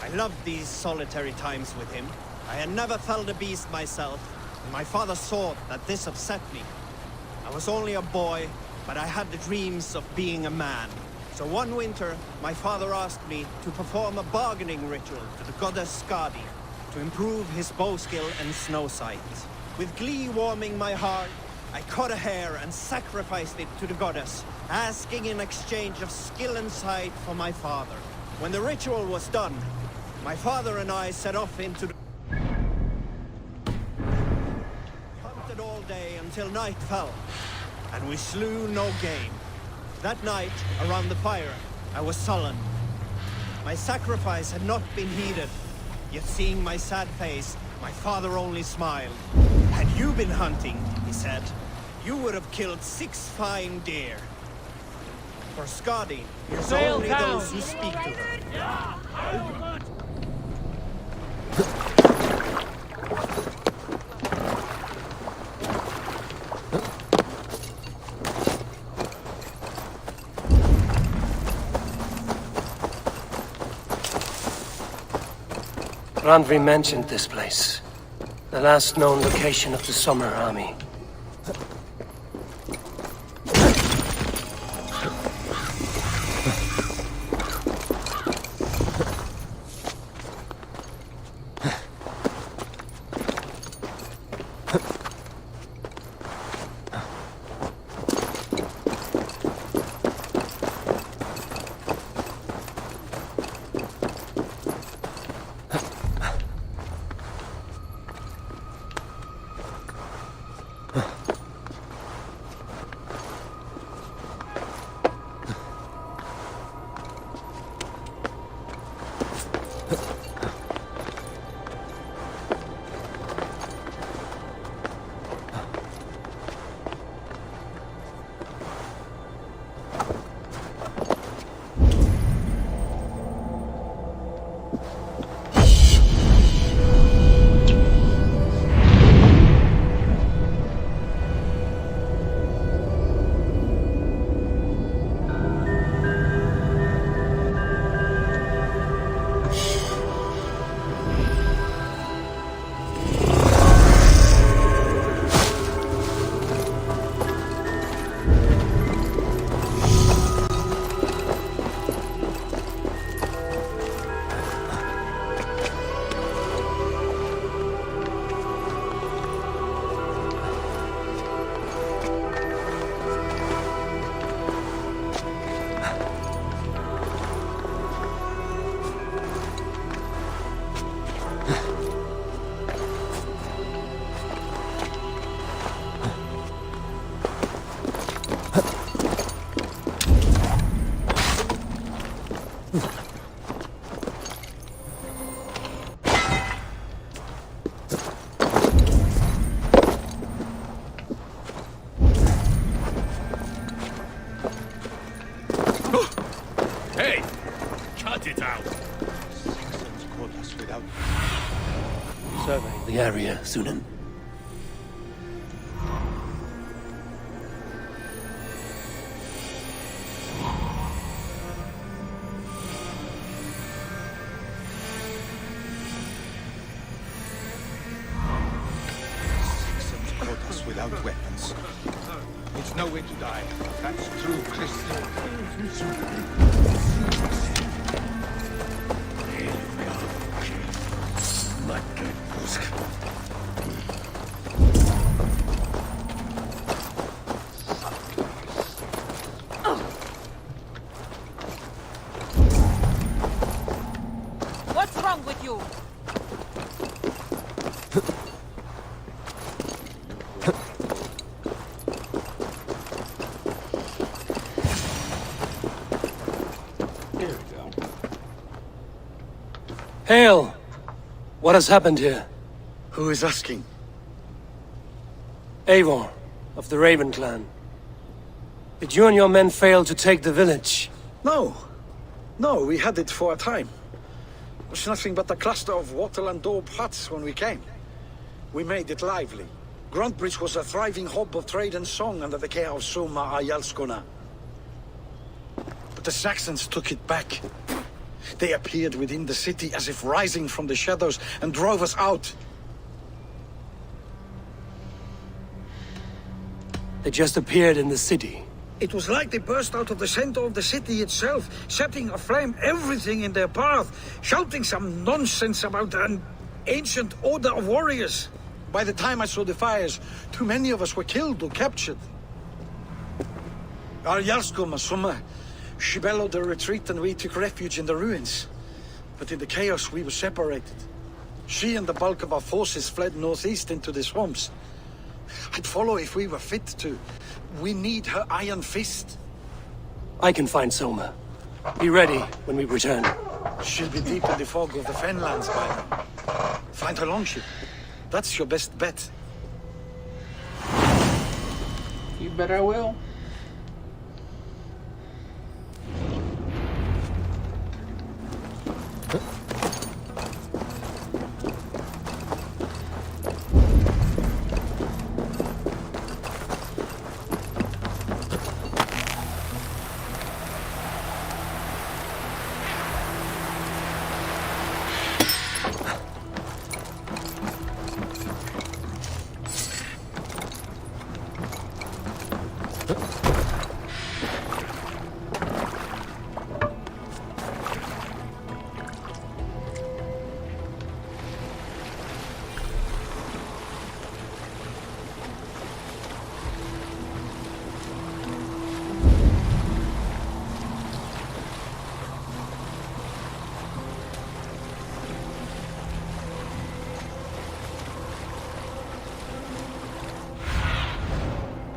I loved these solitary times with him. I had never felled a beast myself, and my father saw that this upset me. I was only a boy, but I had the dreams of being a man. So one winter, my father asked me to perform a bargaining ritual to the goddess Skadi to improve his bow skill and snow sight. With glee warming my heart, I cut a hare and sacrificed it to the goddess, asking in exchange of skill and sight for my father. When the ritual was done, my father and I set off into the... hunted all day until night fell. And we slew no game. That night, around the fire, I was sullen. My sacrifice had not been heeded. Yet seeing my sad face, my father only smiled. "Had you been hunting," he said, "you would have killed 6 fine deer." For Skadi, here's only those who speak to her. Randvi mentioned this place. The last known location of the Summer Army. survey the area, Sunan. Without weapons. It's no way to die. That's true, Christian. What's wrong with you? Hail! What has happened here? Who is asking? Eivor, of the Raven clan. Did you and your men fail to take the village? No. No, we had it for a time. It was nothing but a cluster of wattle and daub huts when we came. We made it lively. Gruntbridge was a thriving hub of trade and song under the care of Soma Ayalskona. But the Saxons took it back. They appeared within the city as if rising from the shadows and drove us out. They just appeared in the city. It was like they burst out of the center of the city itself, setting aflame everything in their path, shouting some nonsense about an ancient order of warriors. By the time I saw the fires, too many of us were killed or captured. Our Jarlskoma, Soma, she bellowed a retreat and we took refuge in the ruins. But in the chaos we were separated. She and the bulk of our forces fled northeast into the swamps. I'd follow if we were fit to. We need her iron fist. I can find Soma. Be ready when we return. She'll be deep in the fog of the Fenlands by then. Find her longship. That's your best bet. You bet I will.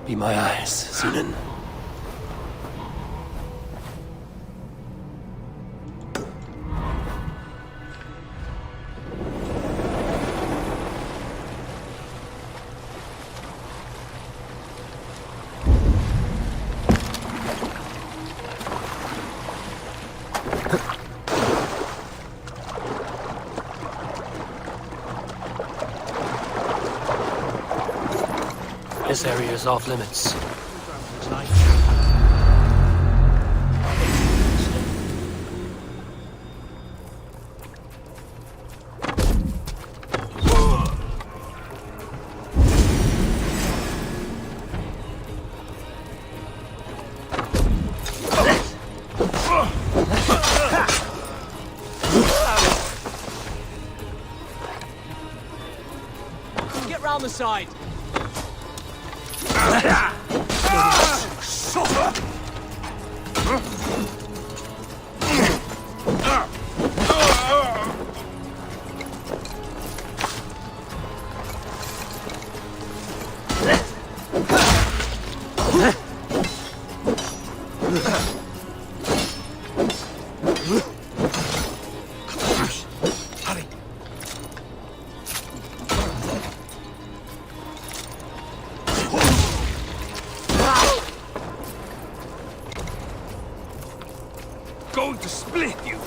Be my eyes, Sunan. This area is off limits. Get round the side. Going to split you.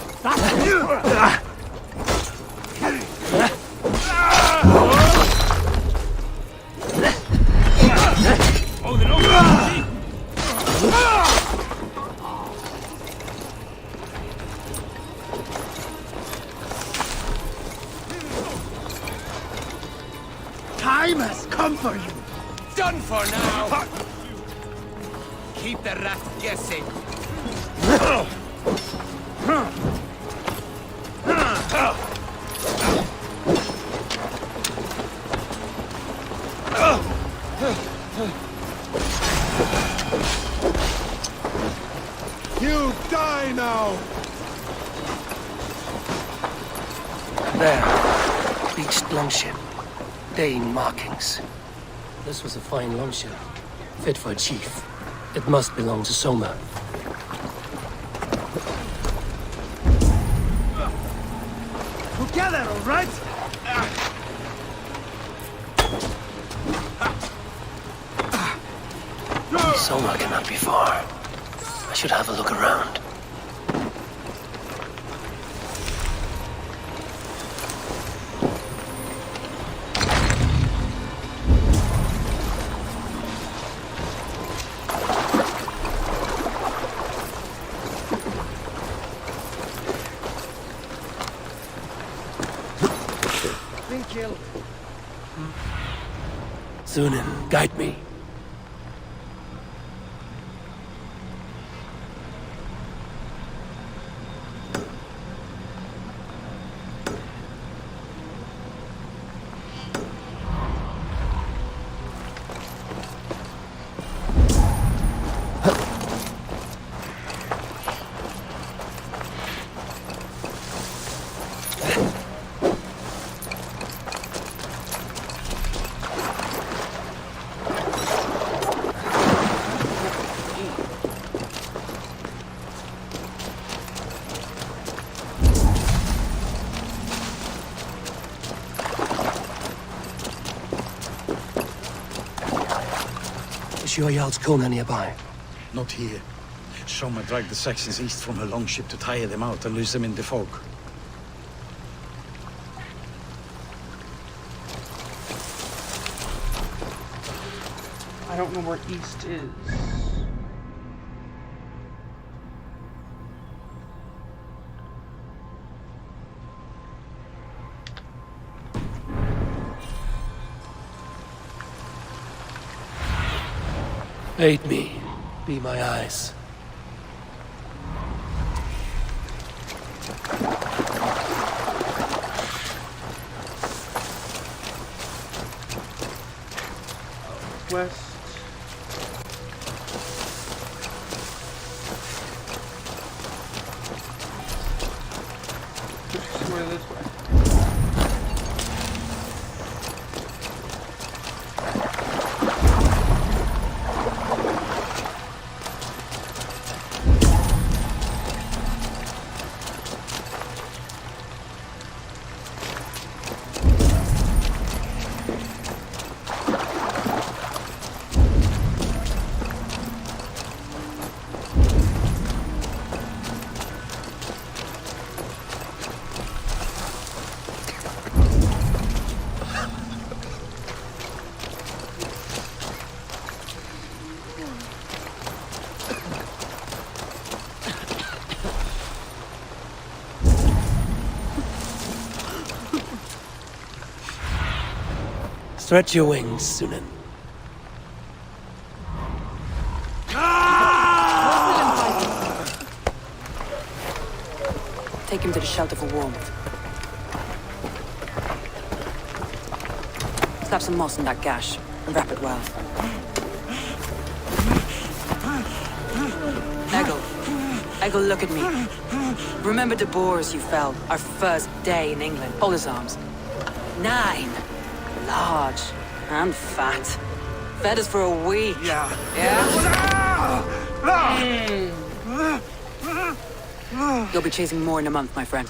time has come for you. Done for now. Keep the rats guessing. You die now! There. Beached longship. Dane markings. This was a fine longship. Fit for a chief. It must belong to Soma. Together, all right? Soma cannot be far. I should have a look around. Sunan, guide me. Is your Jarl's Kona nearby? Not here. Soma dragged the Saxons east from her longship to tire them out and lose them in the fog. I don't know where east is. Aid me. Be my eyes. West. Somewhere this way. Stretch your wings, Sunan. Take him to the shelter for warmth. Slap some moss in that gash and wrap it well. Eggle, look at me. Remember the boars you felled our first day in England? Hold his arms. 9. Large and fat. Fed us for a week. Yeah? You'll be chasing more in a month, my friend.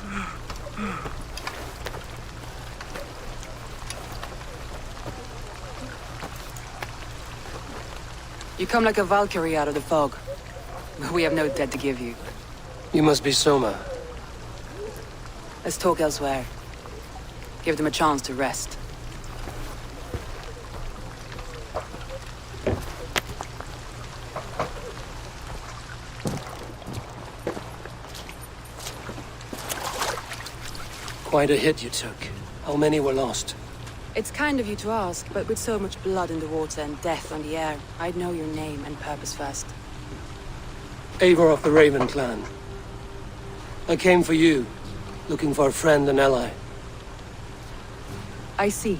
You come like a Valkyrie out of the fog. We have no dead to give you. You must be Soma. Let's talk elsewhere. Give them a chance to rest. Quite a hit you took. How many were lost? It's kind of you to ask, but with so much blood in the water and death on the air, I'd know your name and purpose first. Eivor of the Raven clan. I came for you, looking for a friend and ally. I see.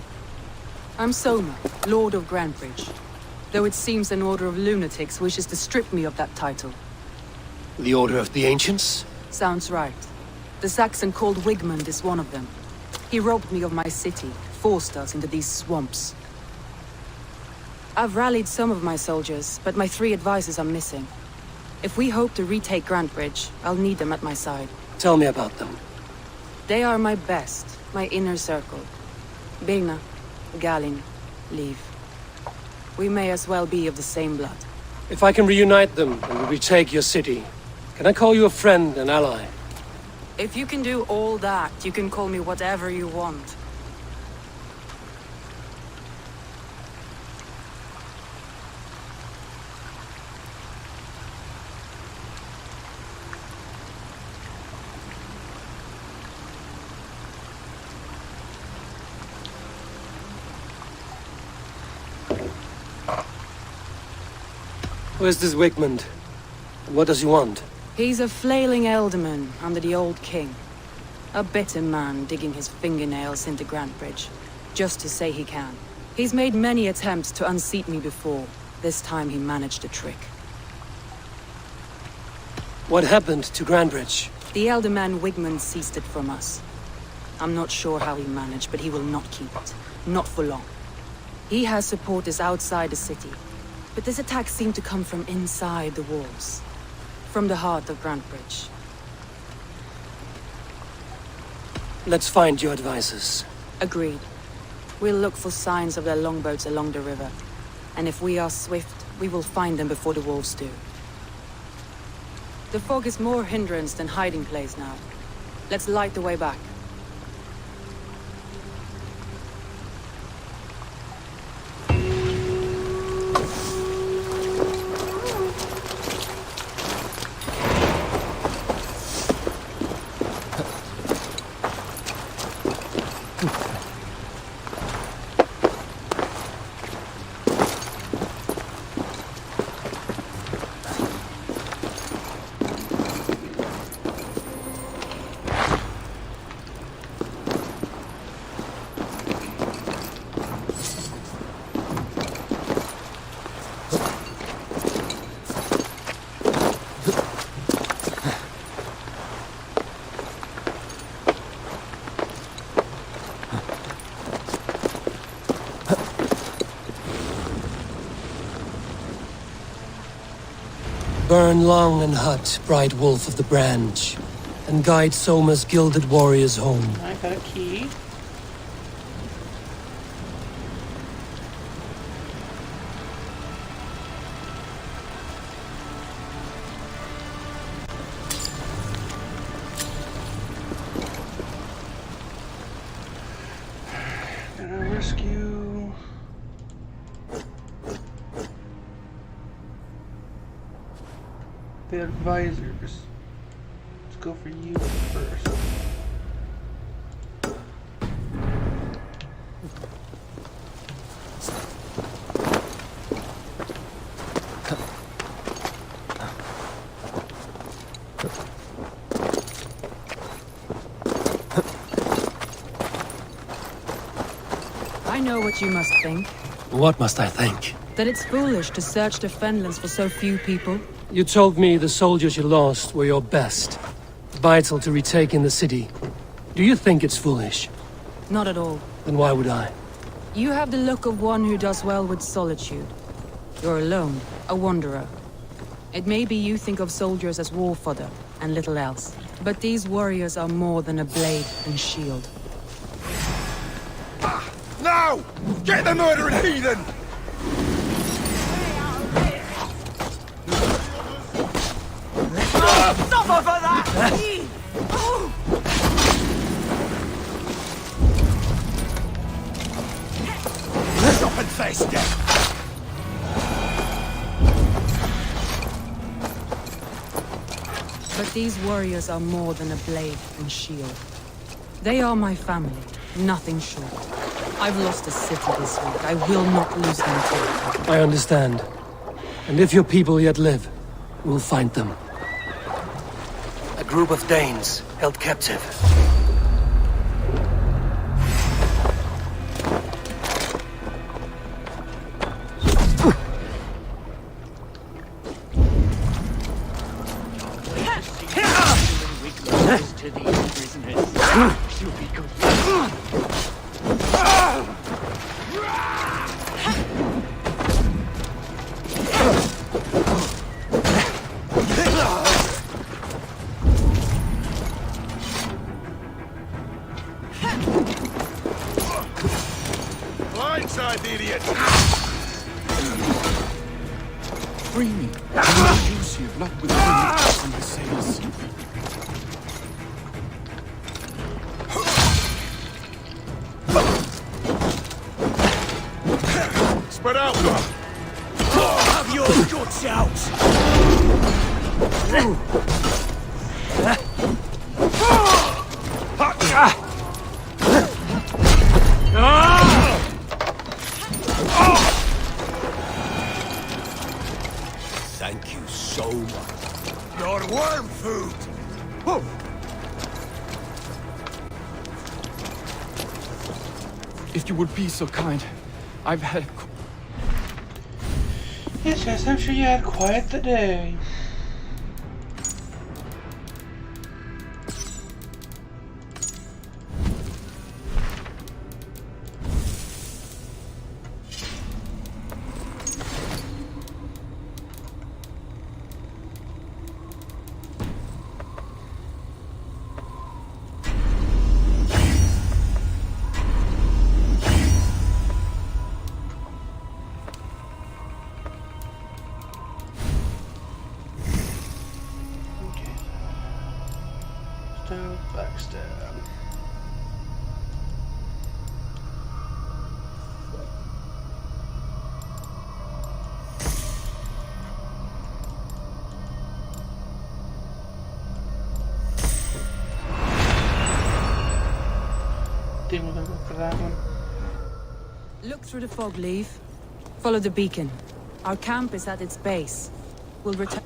I'm Soma, Lord of Grantbridge. Though it seems an order of lunatics wishes to strip me of that title. The Order of the Ancients? Sounds right. The Saxon called Wigmund is one of them. He robbed me of my city, forced us into these swamps. I've rallied some of my soldiers, but my 3 advisors are missing. If we hope to retake Grantbridge, I'll need them at my side. Tell me about them. They are my best, my inner circle. Birna, Galin, Liv. We may as well be of the same blood. If I can reunite them and retake your city, can I call you a friend and ally? If you can do all that, you can call me whatever you want. Where's this Wigmund? And what does he want? He's a flailing elderman under the old king. A bitter man digging his fingernails into Grantbridge, just to say he can. He's made many attempts to unseat me before. This time he managed a trick. What happened to Grantbridge? The elderman Wigmund seized it from us. I'm not sure how he managed, but he will not keep it. Not for long. He has supporters outside the city. But this attack seemed to come from inside the walls. From the heart of Grantbridge. Let's find your advisors. Agreed. We'll look for signs of their longboats along the river. And if we are swift, we will find them before the wolves do. The fog is more hindrance than hiding place now. Let's light the way back. Burn long and hot, bright wolf of the branch, and guide Soma's gilded warriors home. I got a key. Gonna rescue. The advisors. Let's go for you first. I know what you must think. What must I think? That it's foolish to search the Fenlands for so few people. You told me the soldiers you lost were your best. Vital to retaking the city. Do you think it's foolish? Not at all. Then why would I? You have the look of one who does well with solitude. You're alone, a wanderer. It may be you think of soldiers as war fodder and little else. But these warriors are more than a blade and shield. Now! Get the murdering heathen! Suffer for that! Stop and face death! But these warriors are more than a blade and shield. They are my family, nothing short. I've lost a city this week. I will not lose them too. I understand. And if your people yet live, we'll find them. A group of Danes held captive. To these prisoners. She'll be good. Blindside, idiot! Free me. I will use you, not with me on the sails. Spread out! Have your guts out! Thank you so much. Your worm food! If you would be so kind, I've had... Yes, I'm sure you had quite the day. Backstab. Think we're gonna go for that one. Look through the fog, leaf. Follow the beacon. Our camp is at its base. We'll return.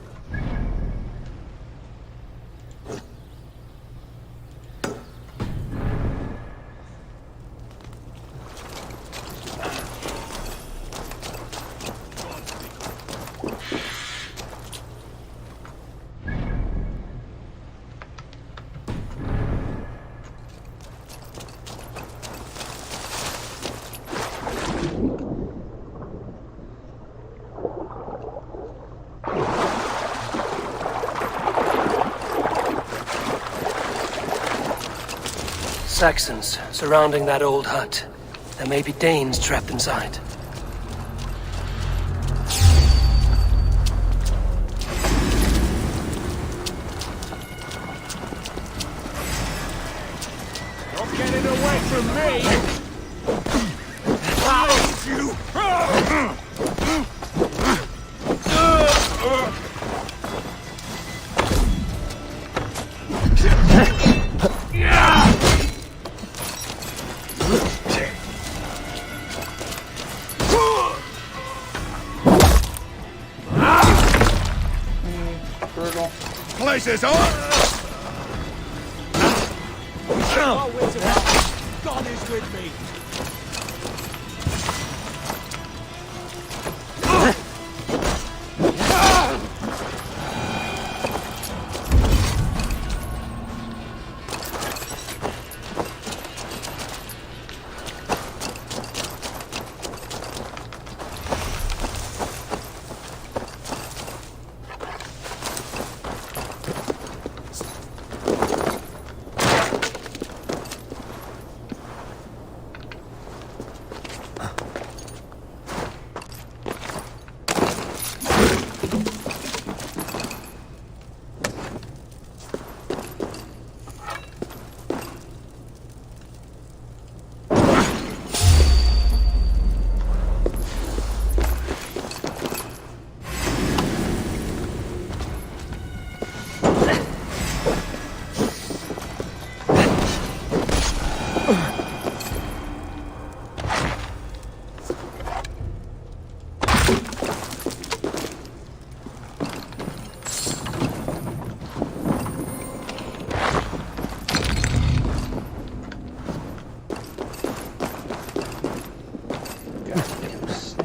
Saxons surrounding that old hut. There may be Danes trapped inside. Don't get it away from me! I'll leave you! Places on! God is with me!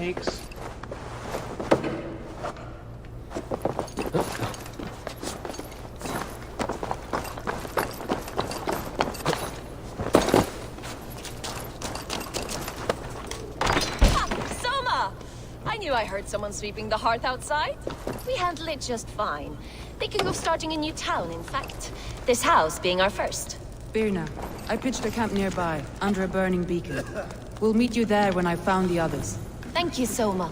snakes. I heard someone sweeping the hearth outside. We handle it just fine. Thinking of starting a new town, in fact. This house being our first. Birna, I pitched a camp nearby, under a burning beacon. We'll meet you there when I've found the others. Thank you, Soma.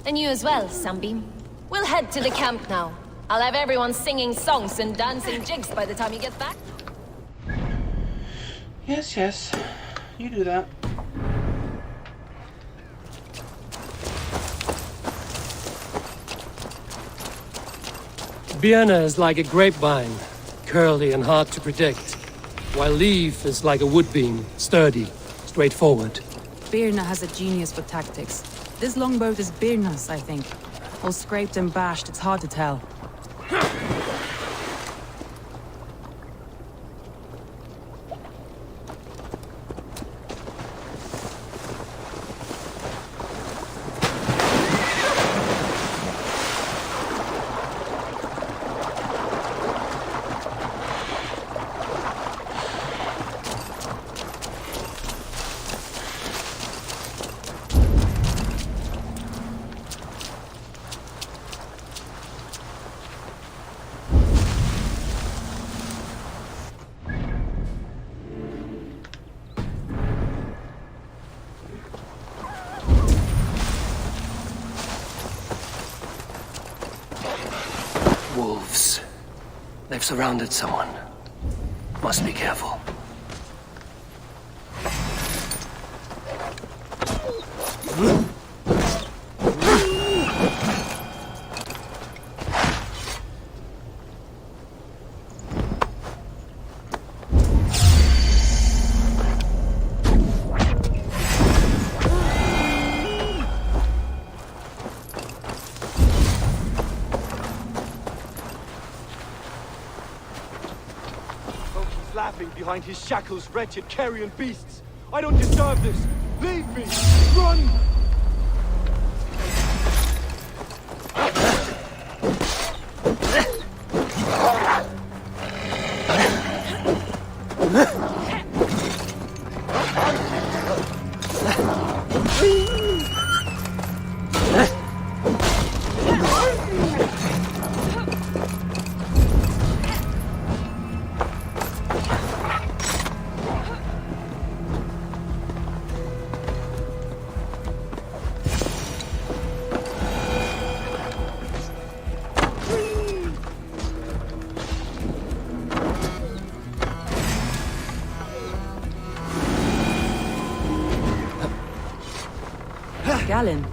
And you as well, Sunbeam. We'll head to the camp now. I'll have everyone singing songs and dancing jigs by the time you get back. Yes, yes. You do that. Birna is like a grapevine, curly and hard to predict, while Leaf is like a woodbeam, sturdy, straightforward. Birna has a genius for tactics. This longboat is Birna's, I think. All scraped and bashed, it's hard to tell. Wolves. They've surrounded someone. Must be careful. Laughing behind his shackles, wretched carrion beasts. I don't deserve this. Leave me! Run! Galen,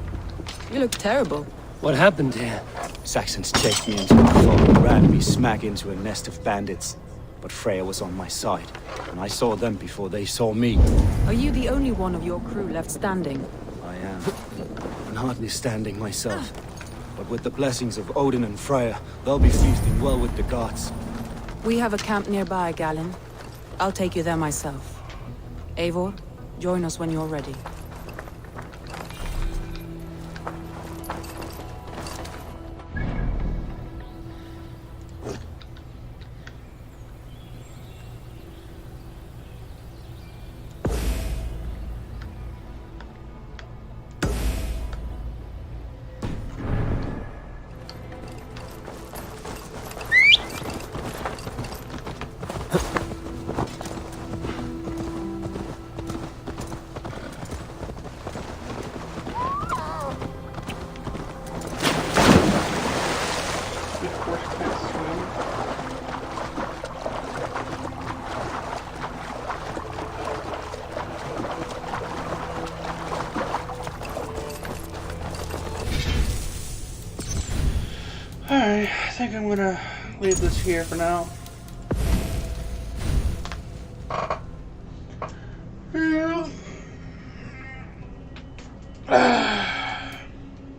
you look terrible. What happened here? Saxons chased me into a fog and ran me smack into a nest of bandits. But Freya was on my side, and I saw them before they saw me. Are you the only one of your crew left standing? I am. And hardly standing myself. But with the blessings of Odin and Freya, they'll be feasting well with the gods. We have a camp nearby, Galen. I'll take you there myself. Eivor, join us when you're ready. Alright, I think I'm gonna leave this here for now.